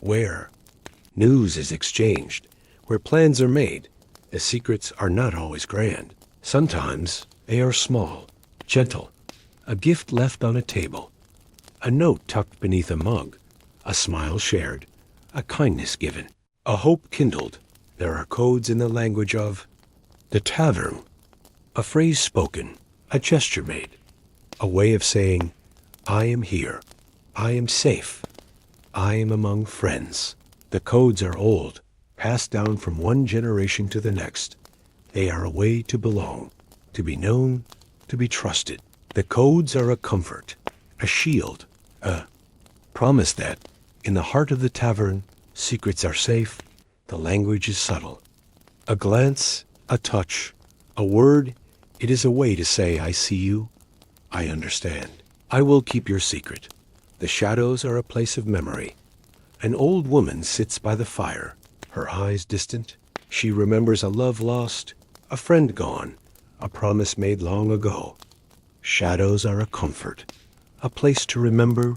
where news is exchanged, where plans are made. The secrets are not always grand. Sometimes they are small, gentle, a gift left on a table, a note tucked beneath a mug, a smile shared, a kindness given, a hope kindled. There are codes in the language of the tavern, a phrase spoken, a gesture made, a way of saying, I am here, I am safe, I am among friends. The codes are old, passed down from one generation to the next. They are a way to belong, to be known, to be trusted. The codes are a comfort, a shield, a promise that, in the heart of the tavern, secrets are safe, the language is subtle. A glance, a touch, a word, it is a way to say, I see you, I understand. I will keep your secret. The shadows are a place of memory. An old woman sits by the fire, her eyes distant. She remembers a love lost, a friend gone, a promise made long ago. Shadows are a comfort, a place to remember,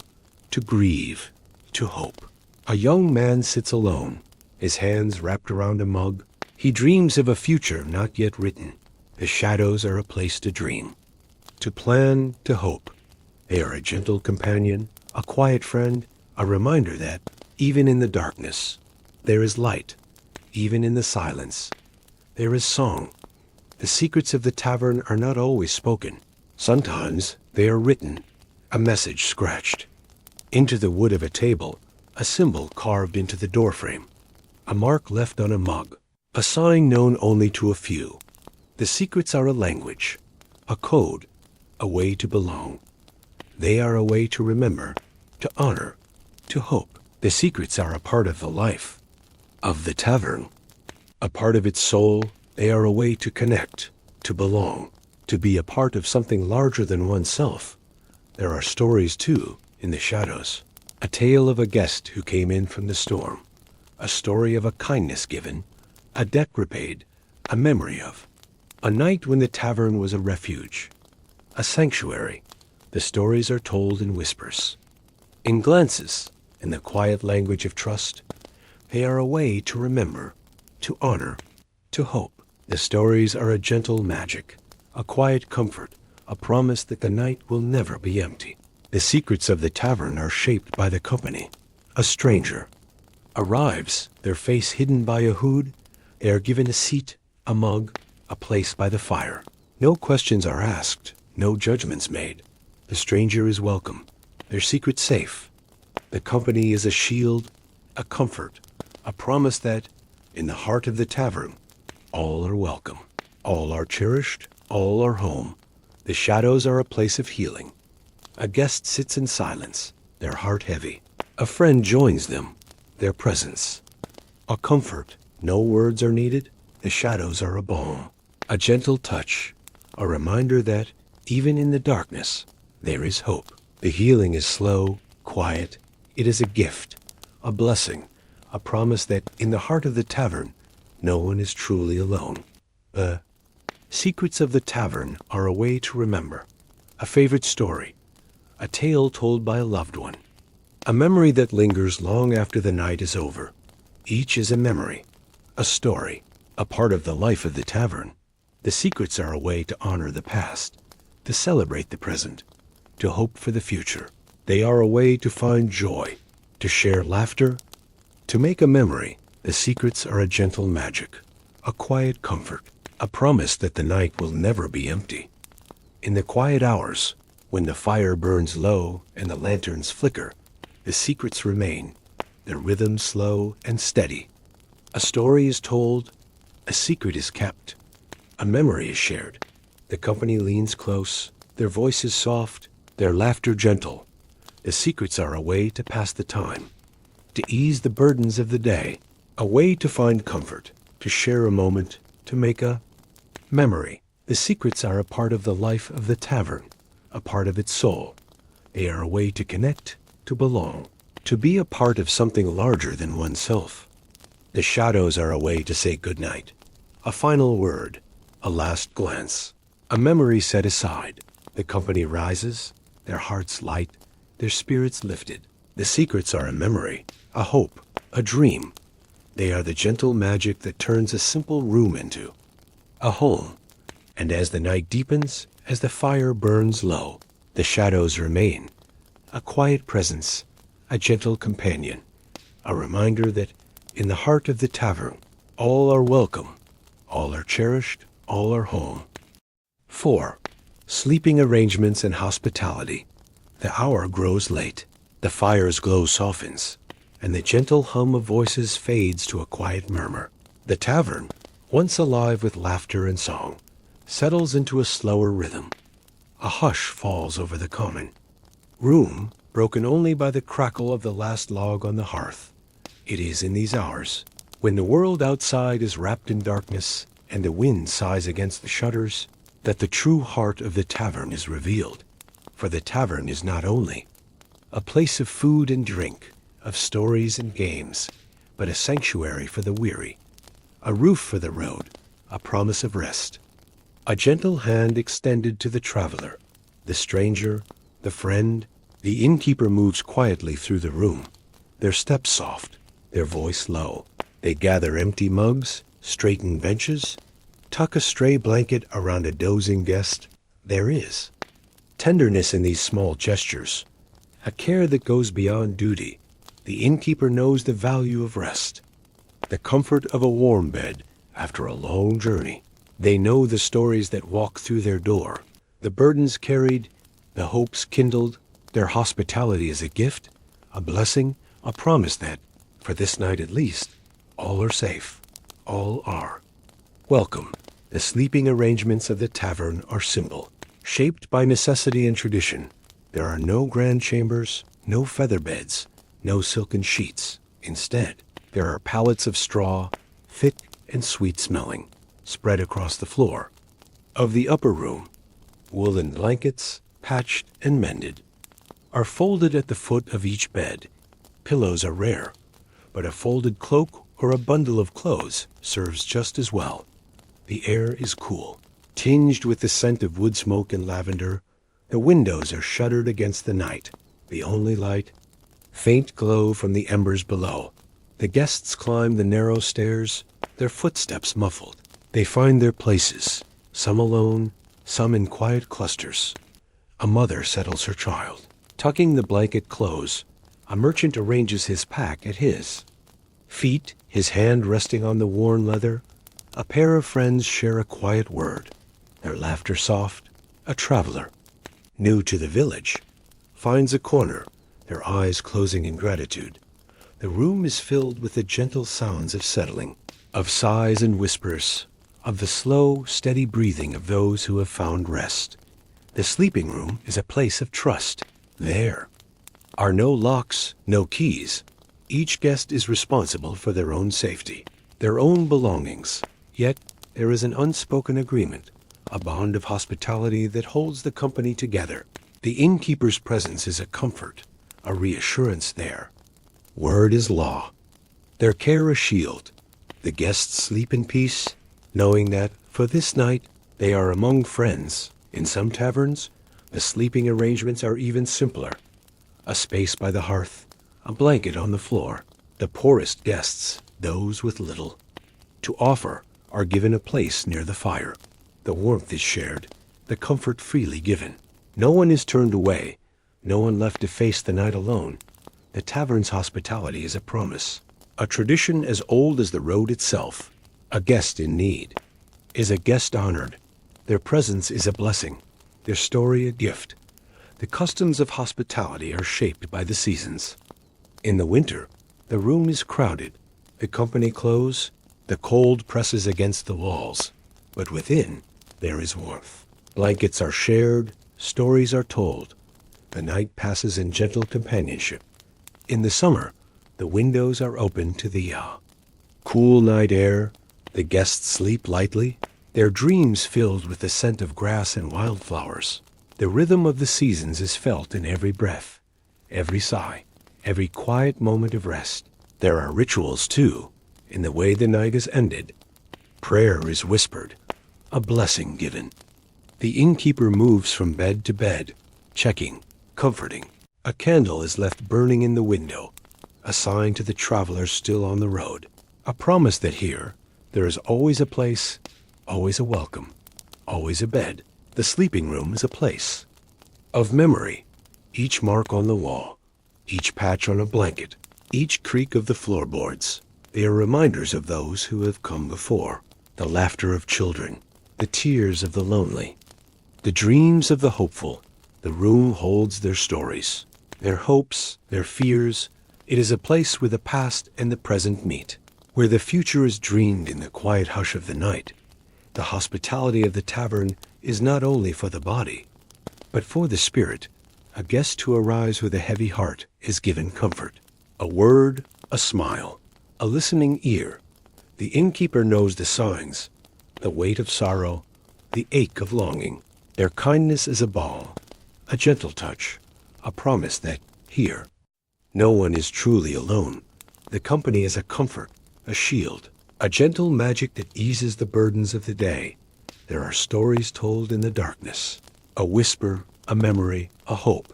to grieve, to hope. A young man sits alone, his hands wrapped around a mug. He dreams of a future not yet written. The shadows are a place to dream, to plan, to hope. They are a gentle companion, a quiet friend, a reminder that, even in the darkness, there is light. Even in the silence, there is song. The secrets of the tavern are not always spoken. Sometimes they are written, a message scratched into the wood of a table, a symbol carved into the doorframe, a mark left on a mug, a sign known only to a few. The secrets are a language, a code, a way to belong. They are a way to remember, to honor, to hope. The secrets are a part of the life of the tavern, a part of its soul. They are a way to connect, to belong, to be a part of something larger than oneself. There are stories, too, in the shadows. A tale of a guest who came in from the storm, a story of a kindness given, a debt repaid, a memory of a night when the tavern was a refuge, a sanctuary. The stories are told in whispers, in glances, in the quiet language of trust. They are a way to remember, to honor, to hope. The stories are a gentle magic, a quiet comfort, a promise that the night will never be empty. The secrets of the tavern are shaped by the company. A stranger arrives, their face hidden by a hood. They are given a seat, a mug, a place by the fire. No questions are asked, no judgments made. The stranger is welcome, their secret safe. The company is a shield, a comfort, a promise that, in the heart of the tavern, all are welcome. All are cherished, all are home. The shadows are a place of healing. A guest sits in silence, their heart heavy. A friend joins them, their presence. A comfort, no words are needed. The shadows are a balm. A gentle touch, a reminder that, even in the darkness, there is hope. The healing is slow, quiet. It is a gift, a blessing, a promise that in the heart of the tavern, no one is truly alone. The secrets of the tavern are a way to remember, a favorite story, a tale told by a loved one, a memory that lingers long after the night is over. Each is a memory, a story, a part of the life of the tavern. The secrets are a way to honor the past, to celebrate the present, to hope for the future. They are a way to find joy, to share laughter, to make a memory. The secrets are a gentle magic, a quiet comfort, a promise that the night will never be empty. In the quiet hours, when the fire burns low and the lanterns flicker, the secrets remain, their rhythm slow and steady. A story is told, a secret is kept. A memory is shared. The company leans close, their voices soft, their laughter gentle. The secrets are a way to pass the time, to ease the burdens of the day, a way to find comfort, to share a moment, to make a memory. The secrets are a part of the life of the tavern, a part of its soul. They are a way to connect, to belong, to be a part of something larger than oneself. The shadows are a way to say goodnight, a final word, a last glance, a memory set aside. The company rises, their hearts light, their spirits lifted. The secrets are a memory, a hope, a dream. They are the gentle magic that turns a simple room into a home. And as the night deepens, as the fire burns low, the shadows remain, a quiet presence, a gentle companion, a reminder that in the heart of the tavern, all are welcome, all are cherished, all are home. 4. Sleeping arrangements and hospitality. The hour grows late, the fire's glow softens, and the gentle hum of voices fades to a quiet murmur. The tavern, once alive with laughter and song, settles into a slower rhythm. A hush falls over the common room, broken only by the crackle of the last log on the hearth. It is in these hours, when the world outside is wrapped in darkness and the wind sighs against the shutters, that the true heart of the tavern is revealed. For the tavern is not only a place of food and drink, of stories and games, but a sanctuary for the weary, a roof for the road, a promise of rest, a gentle hand extended to the traveler, the stranger, the friend. The innkeeper moves quietly through the room, their steps soft, their voice low. They gather empty mugs, straighten benches, tuck a stray blanket around a dozing guest. There is tenderness in these small gestures, a care that goes beyond duty. The innkeeper knows the value of rest, the comfort of a warm bed after a long journey. They know the stories that walk through their door, the burdens carried, the hopes kindled. Their hospitality is a gift, a blessing, a promise that, for this night at least, all are safe, all are welcome. The sleeping arrangements of the tavern are simple, shaped by necessity and tradition. There are no grand chambers, no feather beds, no silken sheets. Instead, there are pallets of straw, thick and sweet-smelling, spread across the floor. Of the upper room, woolen blankets, patched and mended, are folded at the foot of each bed. Pillows are rare, but a folded cloak or a bundle of clothes serves just as well. The air is cool, tinged with the scent of wood smoke and lavender. The windows are shuttered against the night, the only light, faint glow from the embers below. The guests climb the narrow stairs, their footsteps muffled. They find their places, some alone, some in quiet clusters. A mother settles her child. Tucking the blanket close, a merchant arranges his pack at his feet, his hand resting on the worn leather. A pair of friends share a quiet word, their laughter soft. A traveler, new to the village, finds a corner, their eyes closing in gratitude. The room is filled with the gentle sounds of settling, of sighs and whispers, of the slow, steady breathing of those who have found rest. The sleeping room is a place of trust. There are no locks, no keys. Each guest is responsible for their own safety, their own belongings. Yet there is an unspoken agreement, a bond of hospitality that holds the company together. The innkeeper's presence is a comfort, a reassurance there. Word is law, their care a shield. The guests sleep in peace, knowing that, for this night, they are among friends. In some taverns, the sleeping arrangements are even simpler. A space by the hearth, a blanket on the floor. The poorest guests, those with little to offer, are given a place near the fire. The warmth is shared, the comfort freely given. No one is turned away, no one left to face the night alone. The tavern's hospitality is a promise, a tradition as old as the road itself. A guest in need is a guest honored. Their presence is a blessing, their story a gift. The customs of hospitality are shaped by the seasons. In the winter, the room is crowded, the company close, the cold presses against the walls. but within there is warmth. Blankets are shared, stories are told. The night passes in gentle companionship. In the summer, the windows are open to the cool night air. The guests sleep lightly, their dreams filled with the scent of grass and wildflowers. The rhythm of the seasons is felt in every breath, every sigh, every quiet moment of rest. There are rituals, too, in the way the night is ended. Prayer is whispered, a blessing given. The innkeeper moves from bed to bed, checking, comforting. A candle is left burning in the window, a sign to the travelers still on the road, a promise that here there is always a place, always a welcome, always a bed. The sleeping room is a place of memory. Each mark on the wall, each patch on a blanket, each creak of the floorboards, they are reminders of those who have come before. The laughter of children, the tears of the lonely, the dreams of the hopeful. The room holds their stories, their hopes, their fears. It is a place where the past and the present meet, where the future is dreamed in the quiet hush of the night. The hospitality of the tavern is not only for the body, but for the spirit. A guest who arrives with a heavy heart is given comfort. A word, a smile, a listening ear. The innkeeper knows the signs, the weight of sorrow, the ache of longing. Their kindness is a balm, a gentle touch, a promise that here no one is truly alone. The company is a comfort, a shield, a gentle magic that eases the burdens of the day. There are stories told in the darkness, a whisper, a memory, a hope.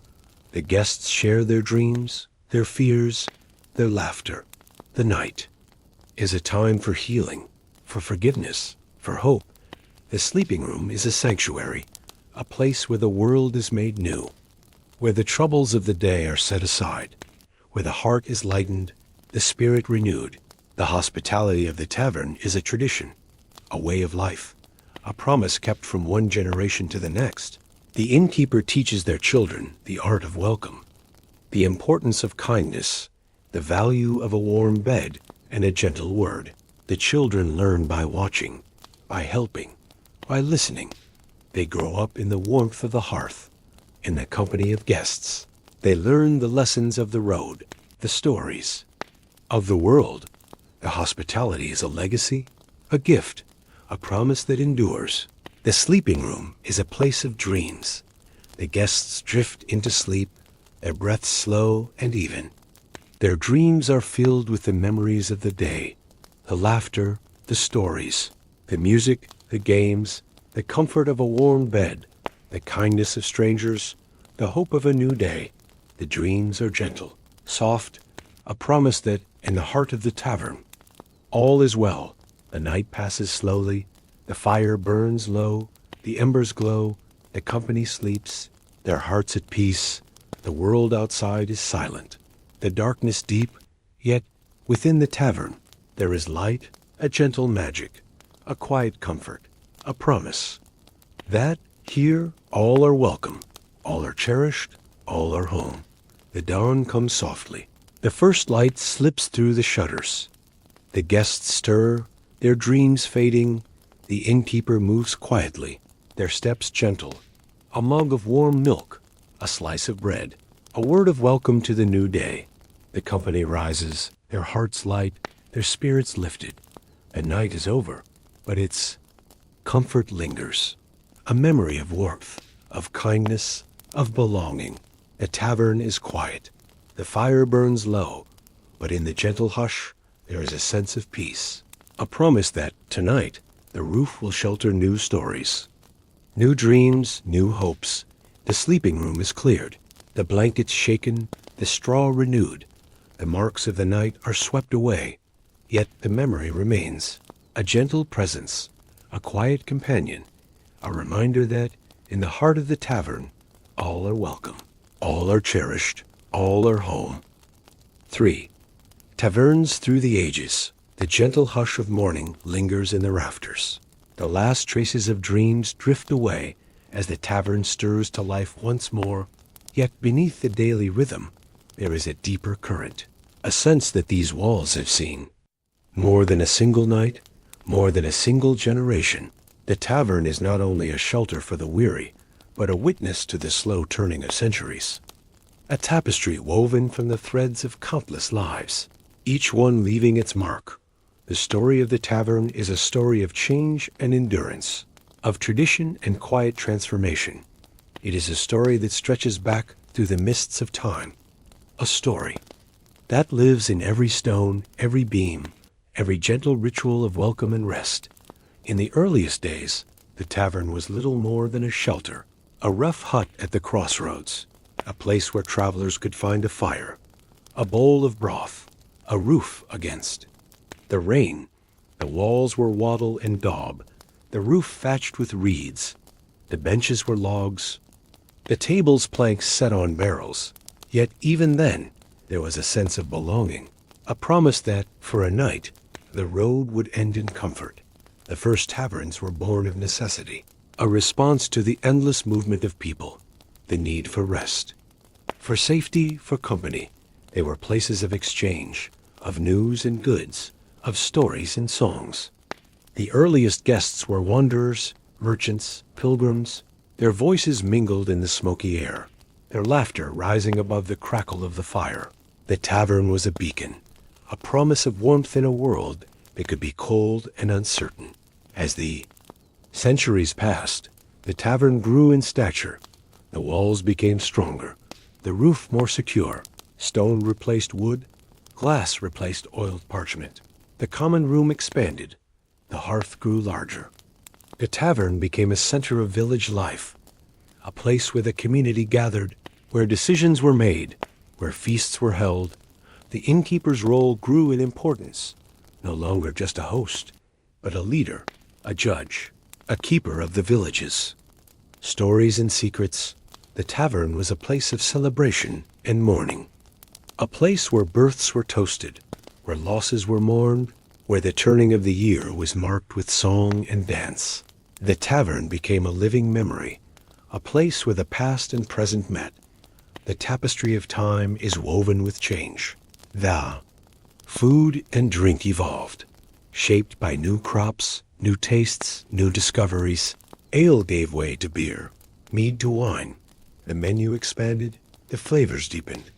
The guests share their dreams, their fears, their laughter. The night is a time for healing, for forgiveness, for hope. The sleeping room is a sanctuary, a place where the world is made new, where the troubles of the day are set aside, where the heart is lightened, the spirit renewed. The hospitality of the tavern is a tradition, a way of life, a promise kept from one generation to the next. The innkeeper teaches their children the art of welcome, the importance of kindness, the value of a warm bed and a gentle word. The children learn by watching, by helping, by listening. They grow up in the warmth of the hearth, in the company of guests. They learn the lessons of the road, the stories of the world. The hospitality is a legacy, a gift, a promise that endures. The sleeping room is a place of dreams. The guests drift into sleep, their breaths slow and even. Their dreams are filled with the memories of the day, the laughter, the stories, the music, the games, the comfort of a warm bed, the kindness of strangers, the hope of a new day. The dreams are gentle, soft, a promise that in the heart of the tavern, all is well. The night passes slowly, the fire burns low, the embers glow, the company sleeps, their hearts at peace. The world outside is silent, the darkness deep, yet within the tavern there is light, a gentle magic, a quiet comfort, a promise that here all are welcome, all are cherished, all are home. The dawn comes softly. The first light slips through the shutters. The guests stir, their dreams fading. The innkeeper moves quietly, their steps gentle. A mug of warm milk, a slice of bread, a word of welcome to the new day. The company rises, their hearts light, their spirits lifted. The night is over, but its comfort lingers. A memory of warmth, of kindness, of belonging. The tavern is quiet. The fire burns low, but in the gentle hush, there is a sense of peace. A promise that, tonight, the roof will shelter new stories, new dreams, new hopes. The sleeping room is cleared, the blankets shaken, the straw renewed. The marks of the night are swept away, yet the memory remains. A gentle presence, a quiet companion, a reminder that, in the heart of the tavern, all are welcome, all are cherished, all are home. 3. Taverns through the ages. The gentle hush of morning lingers in the rafters. The last traces of dreams drift away as the tavern stirs to life once more. Yet beneath the daily rhythm, there is a deeper current, a sense that these walls have seen more than a single night, more than a single generation. The tavern is not only a shelter for the weary, but a witness to the slow turning of centuries. A tapestry woven from the threads of countless lives, each one leaving its mark. The story of the tavern is a story of change and endurance, of tradition and quiet transformation. It is a story that stretches back through the mists of time. A story that lives in every stone, every beam, every gentle ritual of welcome and rest. In the earliest days, the tavern was little more than a shelter, a rough hut at the crossroads, a place where travelers could find a fire, a bowl of broth, a roof against the rain. The walls were wattle and daub, the roof thatched with reeds, the benches were logs, the tables planks set on barrels. Yet even then, there was a sense of belonging, a promise that, for a night, the road would end in comfort. The first taverns were born of necessity, a response to the endless movement of people, the need for rest, for safety, for company. They were places of exchange, of news and goods, of stories and songs. The earliest guests were wanderers, merchants, pilgrims. Their voices mingled in the smoky air, their laughter rising above the crackle of the fire. The tavern was a beacon, a promise of warmth in a world that could be cold and uncertain. As the centuries passed, the tavern grew in stature. The walls became stronger, the roof more secure. Stone replaced wood, glass replaced oiled parchment. The common room expanded, the hearth grew larger. The tavern became a center of village life, a place where the community gathered, where decisions were made, where feasts were held. The innkeeper's role grew in importance, no longer just a host, but a leader, a judge, a keeper of the villages. Stories and secrets. The tavern was a place of celebration and mourning, a place where births were toasted, where losses were mourned, where the turning of the year was marked with song and dance. The tavern became a living memory, a place where the past and present met. The tapestry of time is woven with change. The food and drink evolved, shaped by new crops, new tastes, new discoveries. Ale gave way to beer, mead to wine. The menu expanded, the flavors deepened.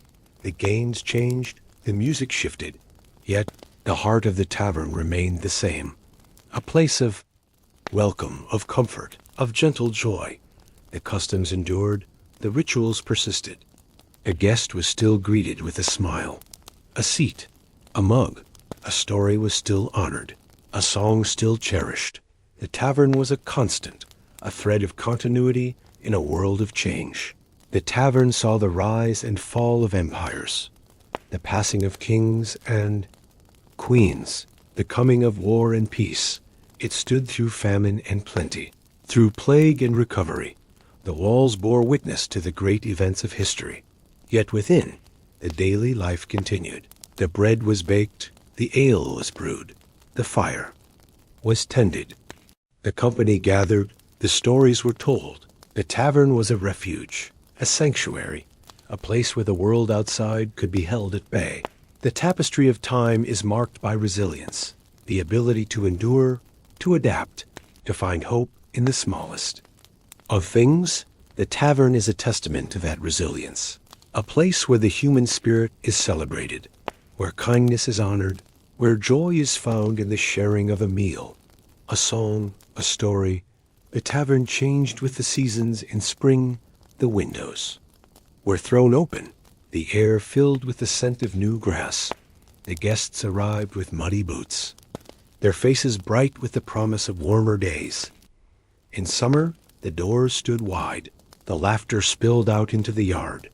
The games changed, the music shifted. Yet the heart of the tavern remained the same, a place of welcome, of comfort, of gentle joy. The customs endured, the rituals persisted. A guest was still greeted with a smile, a seat, a mug. A story was still honored, a song still cherished. The tavern was a constant, a thread of continuity in a world of change. The tavern saw the rise and fall of empires, the passing of kings and queens, the coming of war and peace. It stood through famine and plenty, through plague and recovery. The walls bore witness to the great events of history. Yet within, the daily life continued. The bread was baked, the ale was brewed, the fire was tended. The company gathered, the stories were told. The tavern was a refuge, a sanctuary, a place where the world outside could be held at bay. The tapestry of time is marked by resilience, the ability to endure, to adapt, to find hope in the smallest of things. The tavern is a testament to that resilience, a place where the human spirit is celebrated, where kindness is honored, where joy is found in the sharing of a meal, a song, a story. The tavern changed with the seasons. In spring, the windows were thrown open, the air filled with the scent of new grass. The guests arrived with muddy boots, their faces bright with the promise of warmer days. In summer, the doors stood wide, the laughter spilled out into the yard.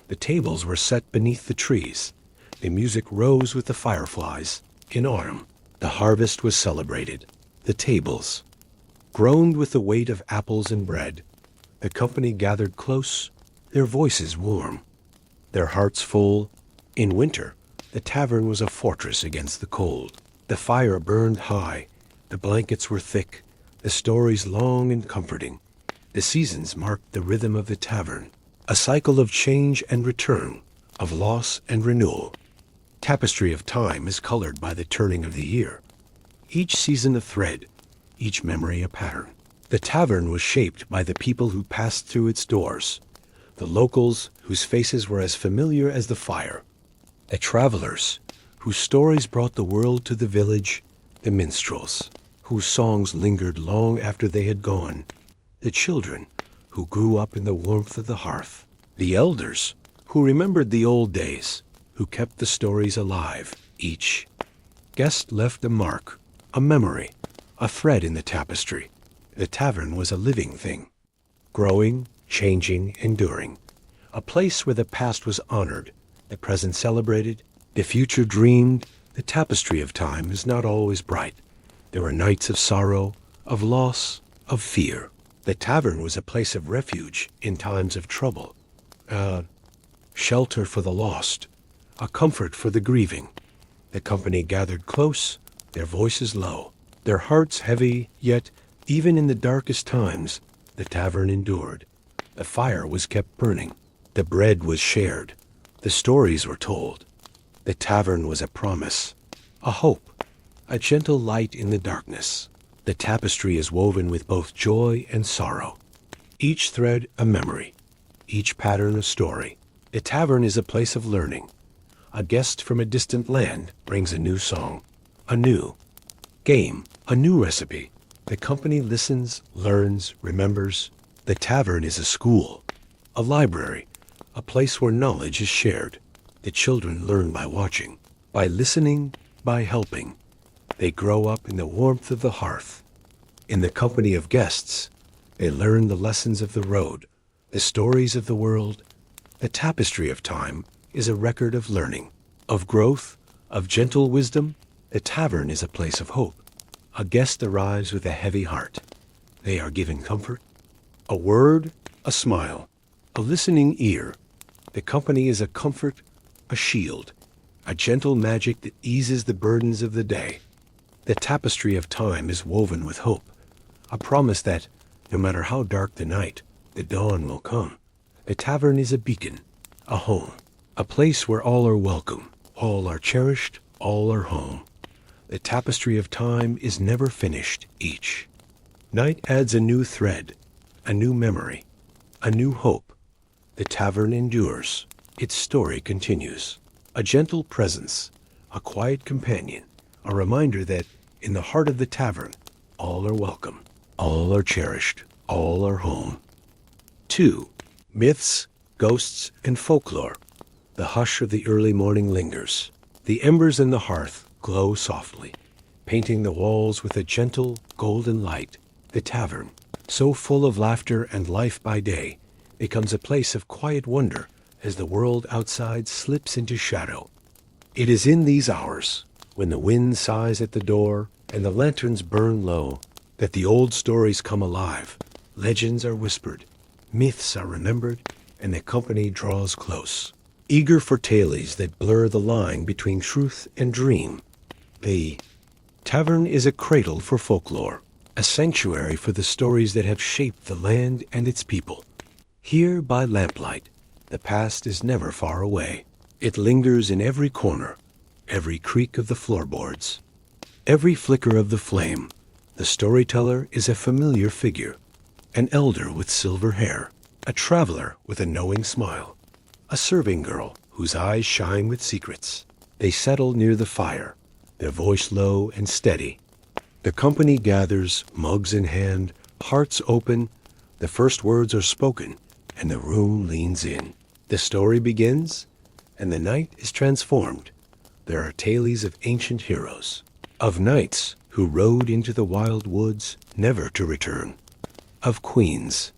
The tables were set beneath the trees, the music rose with the fireflies. In autumn, the harvest was celebrated. The tables groaned with the weight of apples and bread. The company gathered close, their voices warm, their hearts full. In winter, the tavern was a fortress against the cold. The fire burned high, the blankets were thick, the stories long and comforting. The seasons marked the rhythm of the tavern, a cycle of change and return, of loss and renewal. Tapestry of time is colored by the turning of the year, each season a thread, each memory a pattern. The tavern was shaped by the people who passed through its doors, the locals whose faces were as familiar as the fire, the travelers whose stories brought the world to the village, the minstrels whose songs lingered long after they had gone, the children who grew up in the warmth of the hearth, the elders who remembered the old days, who kept the stories alive. Each guest left a mark, a memory, a thread in the tapestry. The tavern was a living thing, growing, changing, enduring, a place where the past was honored, the present celebrated, the future dreamed. The tapestry of time is not always bright. There were nights of sorrow, of loss, of fear. The tavern was a place of refuge in times of trouble, a shelter for the lost, a comfort for the grieving. The company gathered close, their voices low, their hearts heavy, yet even in the darkest times, the tavern endured. The fire was kept burning, the bread was shared, the stories were told. The tavern was a promise, a hope, a gentle light in the darkness. The tapestry is woven with both joy and sorrow, each thread a memory, each pattern a story. The tavern is a place of learning. A guest from a distant land brings a new song, a new game, a new recipe. The company listens, learns, remembers. The tavern is a school, a library, a place where knowledge is shared. The children learn by watching, by listening, by helping. They grow up in the warmth of the hearth. In the company of guests, they learn the lessons of the road, the stories of the world. The tapestry of time is a record of learning, of growth, of gentle wisdom. The tavern is a place of hope. A guest arrives with a heavy heart. They are given comfort, a word, a smile, a listening ear. The company is a comfort, a shield, a gentle magic that eases the burdens of the day. The tapestry of time is woven with hope, a promise that, no matter how dark the night, the dawn will come. The tavern is a beacon, a home, a place where all are welcome, all are cherished, all are home. The tapestry of time is never finished. Each night adds a new thread, a new memory, a new hope. The tavern endures. Its story continues. A gentle presence, a quiet companion, a reminder that in the heart of the tavern, all are welcome, all are cherished, all are home. 2. Myths, ghosts, and folklore. The hush of the early morning lingers. The embers in the hearth glow softly, painting the walls with a gentle, golden light. The tavern, so full of laughter and life by day, becomes a place of quiet wonder as the world outside slips into shadow. It is in these hours, when the wind sighs at the door and the lanterns burn low, that the old stories come alive. Legends are whispered, myths are remembered, and the company draws close, eager for tales that blur the line between truth and dream. The tavern is a cradle for folklore, a sanctuary for the stories that have shaped the land and its people. Here by lamplight, the past is never far away. It lingers in every corner, every creak of the floorboards, every flicker of the flame. The storyteller is a familiar figure, an elder with silver hair, a traveler with a knowing smile, a serving girl whose eyes shine with secrets. They settle near the fire, their voice low and steady. The company gathers, mugs in hand, hearts open. The first words are spoken, and the room leans in. The story begins, and the night is transformed. There are tales of ancient heroes, of knights who rode into the wild woods never to return, of queens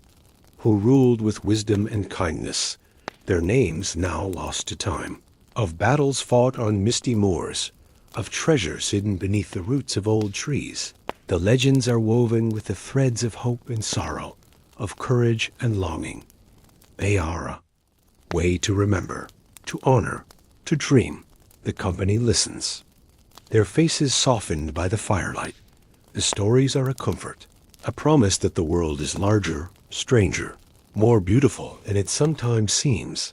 who ruled with wisdom and kindness, their names now lost to time, of battles fought on misty moors, of treasures hidden beneath the roots of old trees. The legends are woven with the threads of hope and sorrow, of courage and longing. They are a way to remember, to honor, to dream. The company listens, their faces softened by the firelight. The stories are a comfort, a promise that the world is larger, stranger, more beautiful than it sometimes seems.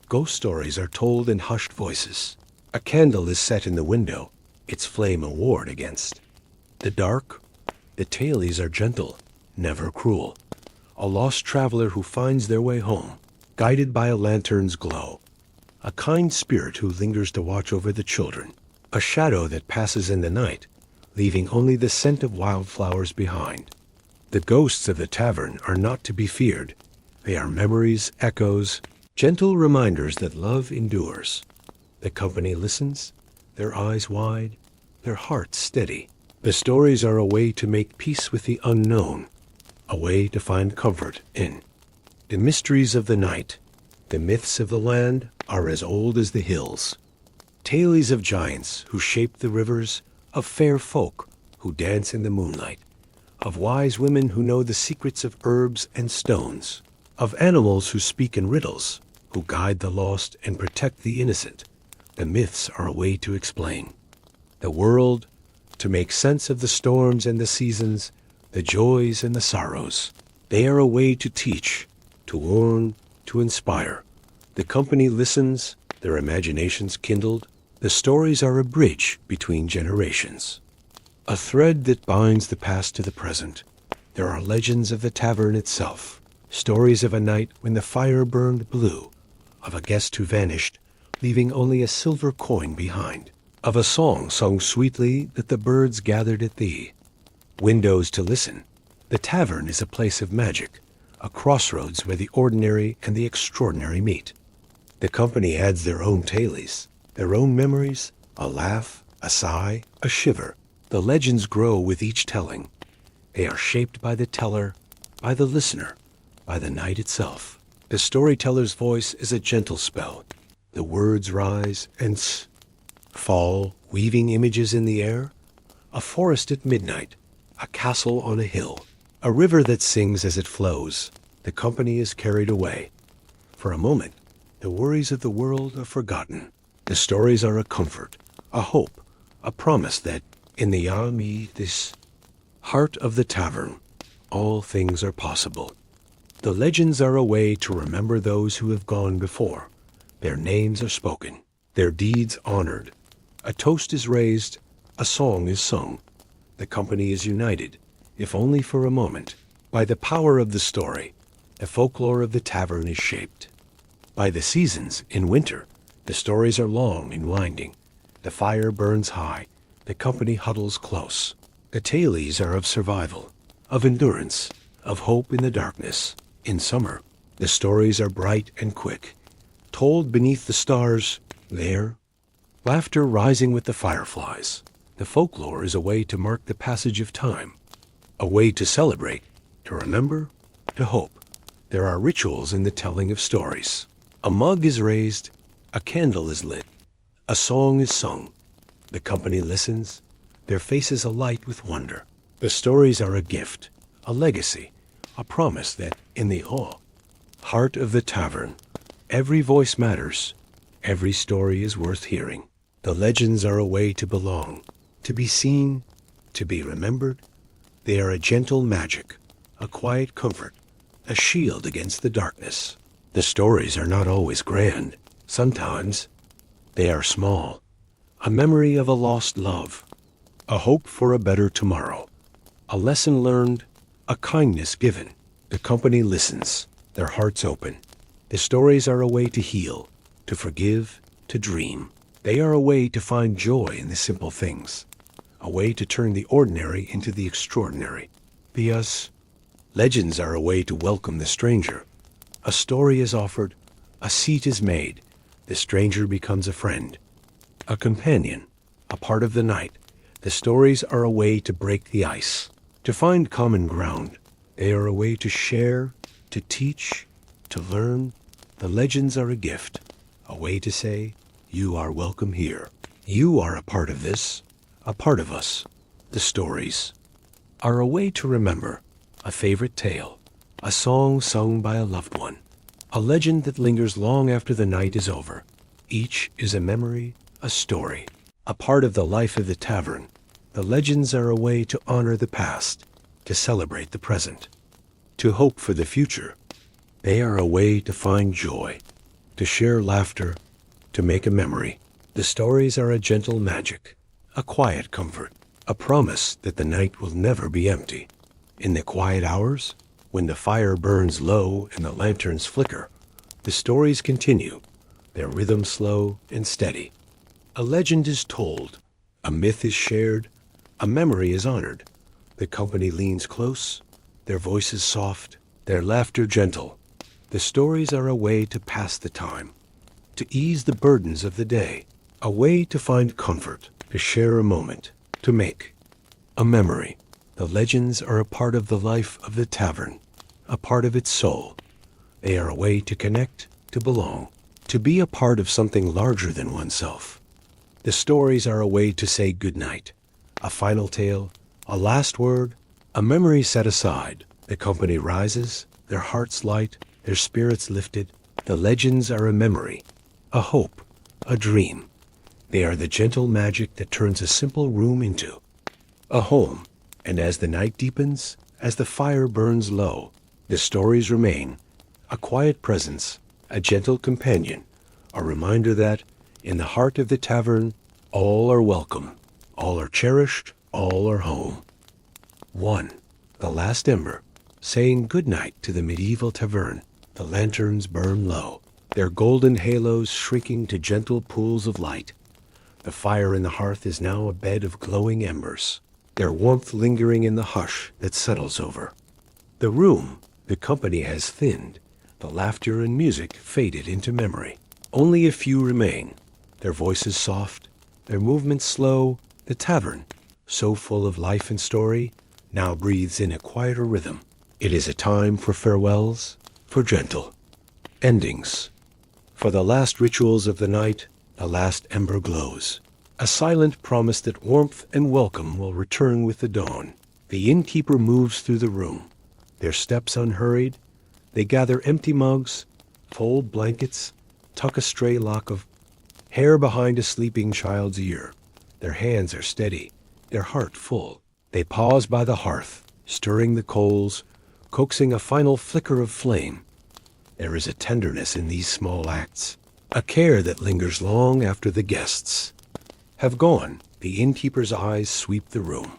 Ghost stories are told in hushed voices. A candle is set in the window, its flame a ward against the dark. The tales are gentle, never cruel. A lost traveler who finds their way home, guided by a lantern's glow. A kind spirit who lingers to watch over the children. A shadow that passes in the night, leaving only the scent of wildflowers behind. The ghosts of the tavern are not to be feared. They are memories, echoes, gentle reminders that love endures. The company listens, their eyes wide, their hearts steady. The stories are a way to make peace with the unknown, a way to find comfort in. The mysteries of the night, the myths of the land are as old as the hills. Tales of giants who shaped the rivers, of fair folk who dance in the moonlight, of wise women who know the secrets of herbs and stones, of animals who speak in riddles, who guide the lost and protect the innocent. The myths are a way to explain the world, to make sense of the storms and the seasons, the joys and the sorrows. They are a way to teach, to warn, to inspire. The company listens, their imaginations kindled. The stories are a bridge between generations, a thread that binds the past to the present. There are legends of the tavern itself, stories of a night when the fire burned blue, of a guest who vanished, leaving only a silver coin behind, of a song sung sweetly that the birds gathered at thee. Windows to listen. The tavern is a place of magic, a crossroads where the ordinary and the extraordinary meet. The company adds their own tales, their own memories, a laugh, a sigh, a shiver. The legends grow with each telling. They are shaped by the teller, by the listener, by the night itself. The storyteller's voice is a gentle spell. The words rise and fall, weaving images in the air. A forest at midnight, a castle on a hill, a river that sings as it flows. The company is carried away. For a moment, the worries of the world are forgotten. The stories are a comfort, a hope, a promise that in the Yami, this heart of the tavern, all things are possible. The legends are a way to remember those who have gone before. Their names are spoken, their deeds honored. A toast is raised, a song is sung. The company is united, if only for a moment. By the power of the story, the folklore of the tavern is shaped. By the seasons, in winter, the stories are long and winding. The fire burns high, the company huddles close. The tales are of survival, of endurance, of hope in the darkness. In summer, the stories are bright and quick, told beneath the stars, there, laughter rising with the fireflies. The folklore is a way to mark the passage of time, a way to celebrate, to remember, to hope. There are rituals in the telling of stories. A mug is raised, a candle is lit, a song is sung. The company listens, their faces alight with wonder. The stories are a gift, a legacy, a promise that, in the heart of the tavern, every voice matters, every story is worth hearing. The legends are a way to belong, to be seen, to be remembered. They are a gentle magic, a quiet comfort, a shield against the darkness. The stories are not always grand. Sometimes they are small, a memory of a lost love, a hope for a better tomorrow, a lesson learned, a kindness given. The company listens, their hearts open. The stories are a way to heal, to forgive, to dream. They are a way to find joy in the simple things, a way to turn the ordinary into the extraordinary. Legends are a way to welcome the stranger. A story is offered, a seat is made, the stranger becomes a friend, a companion, a part of the night. The stories are a way to break the ice, to find common ground. They are a way to share, to teach, to learn. The legends are a gift, a way to say, you are welcome here. You are a part of this, a part of us. The stories are a way to remember, a favorite tale, a song sung by a loved one, a legend that lingers long after the night is over. Each is a memory, a story, a part of the life of the tavern. The legends are a way to honor the past, to celebrate the present, to hope for the future. They are a way to find joy, to share laughter, to make a memory. The stories are a gentle magic, a quiet comfort, a promise that the night will never be empty. In the quiet hours, when the fire burns low and the lanterns flicker, the stories continue, their rhythm slow and steady. A legend is told, a myth is shared, a memory is honored. The company leans close, their voices soft, their laughter gentle. The stories are a way to pass the time, to ease the burdens of the day, a way to find comfort, to share a moment, to make a memory. The legends are a part of the life of the tavern, a part of its soul. They are a way to connect, to belong, to be a part of something larger than oneself. The stories are a way to say goodnight, a final tale, a last word, a memory set aside. The company rises, their hearts light, their spirits lifted. The legends are a memory, a hope, a dream. They are the gentle magic that turns a simple room into a home. And as the night deepens, as the fire burns low, the stories remain, a quiet presence, a gentle companion, a reminder that, in the heart of the tavern, all are welcome, all are cherished, all are home. 1. The last ember, saying good night to the medieval tavern. The lanterns burn low, their golden halos shrinking to gentle pools of light. The fire in the hearth is now a bed of glowing embers, their warmth lingering in the hush that settles over the room. The company has thinned, the laughter and music faded into memory. Only a few remain, their voices soft, their movements slow. The tavern, so full of life and story, now breathes in a quieter rhythm. It is a time for farewells, for gentle endings. For the last rituals of the night, the last ember glows, a silent promise that warmth and welcome will return with the dawn. The innkeeper moves through the room, their steps unhurried. They gather empty mugs, fold blankets, tuck a stray lock of hair behind a sleeping child's ear. Their hands are steady, their heart full. They pause by the hearth, stirring the coals, coaxing a final flicker of flame. There is a tenderness in these small acts, a care that lingers long after the guests have gone. The innkeeper's eyes sweep the room,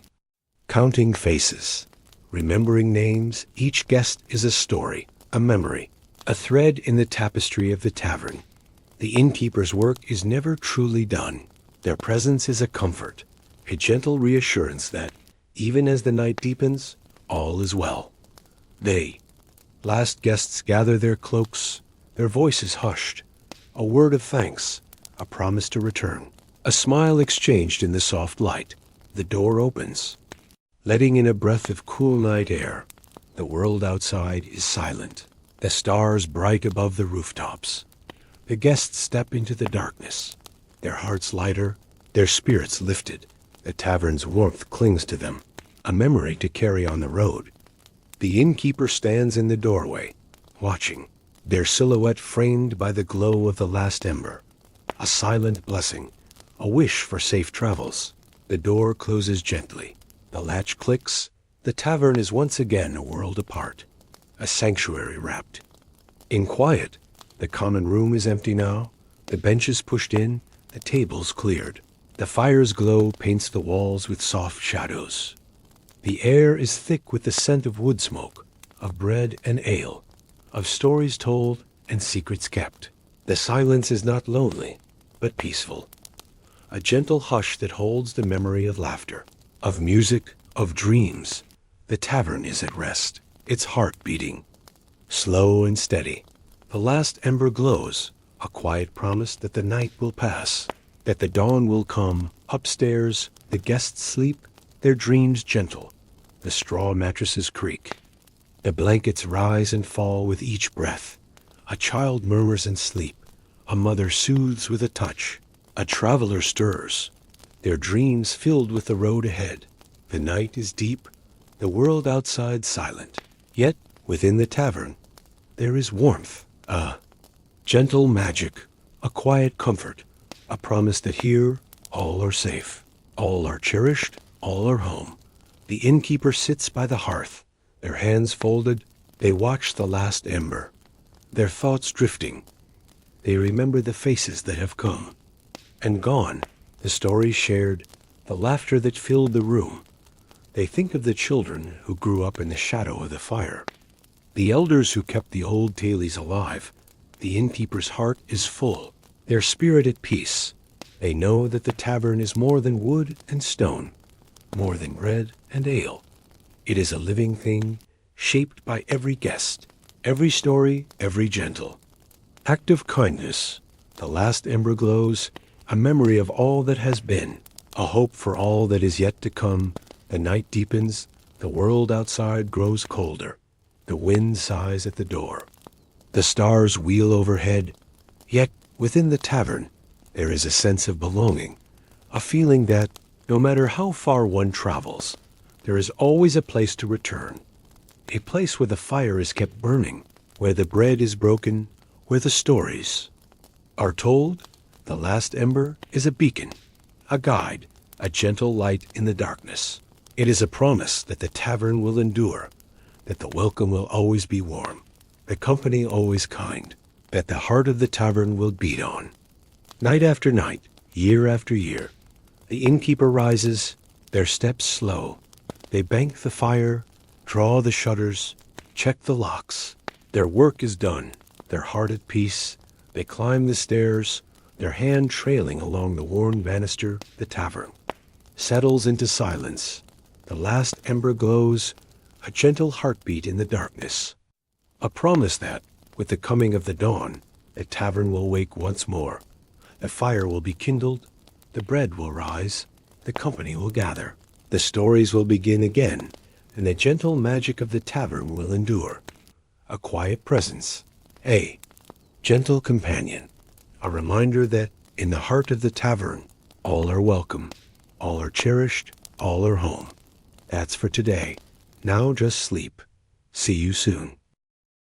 counting faces, remembering names. Each guest is a story, a memory, a thread in the tapestry of the tavern. The innkeeper's work is never truly done. Their presence is a comfort, a gentle reassurance that, even as the night deepens, all is well. They, last guests, gather their cloaks, their voices hushed, a word of thanks, a promise to return, a smile exchanged in the soft light. The door opens, letting in a breath of cool night air. The world outside is silent, the stars bright above the rooftops. The guests step into the darkness, their hearts lighter, their spirits lifted. The tavern's warmth clings to them, a memory to carry on the road. The innkeeper stands in the doorway, watching, their silhouette framed by the glow of the last ember. A silent blessing, a wish for safe travels. The door closes gently. The latch clicks. The tavern is once again a world apart, a sanctuary wrapped in quiet. The common room is empty now, the benches pushed in, the tables cleared. The fire's glow paints the walls with soft shadows. The air is thick with the scent of wood smoke, of bread and ale, of stories told and secrets kept. The silence is not lonely, but peaceful, a gentle hush that holds the memory of laughter, of music, of dreams. The tavern is at rest, its heart beating, slow and steady. The last ember glows, a quiet promise that the night will pass, that the dawn will come. Upstairs, the guests sleep, their dreams gentle. The straw mattresses creak. The blankets rise and fall with each breath. A child murmurs in sleep. A mother soothes with a touch. A traveler stirs, their dreams filled with the road ahead. The night is deep, the world outside silent. Yet, within the tavern, there is warmth, a gentle magic, a quiet comfort, a promise that here all are safe, all are cherished, all are home. The innkeeper sits by the hearth, their hands folded. They watch the last ember, their thoughts drifting. They remember the faces that have come and gone, the stories shared, the laughter that filled the room. They think of the children who grew up in the shadow of the fire, the elders who kept the old tales alive. The innkeeper's heart is full, their spirit at peace. They know that the tavern is more than wood and stone, more than bread and ale. It is a living thing, shaped by every guest, every story, every gentle act of kindness. The last ember glows, a memory of all that has been, a hope for all that is yet to come. The night deepens, the world outside grows colder. The wind sighs at the door. The stars wheel overhead. Yet within the tavern, there is a sense of belonging, a feeling that, no matter how far one travels, there is always a place to return, a place where the fire is kept burning, where the bread is broken, where the stories are told. The last ember is a beacon, a guide, a gentle light in the darkness. It is a promise that the tavern will endure, that the welcome will always be warm, the company always kind, that the heart of the tavern will beat on. Night after night, year after year, the innkeeper rises, their steps slow. They bank the fire, draw the shutters, check the locks. Their work is done, their heart at peace. They climb the stairs, their hand trailing along the worn banister. The tavern settles into silence. The last ember glows, a gentle heartbeat in the darkness, a promise that, with the coming of the dawn, the tavern will wake once more. The fire will be kindled, the bread will rise, the company will gather, the stories will begin again, and the gentle magic of the tavern will endure. A quiet presence, a gentle companion, a reminder that in the heart of the tavern, all are welcome, all are cherished, all are home. That's for today. Now just sleep. See you soon.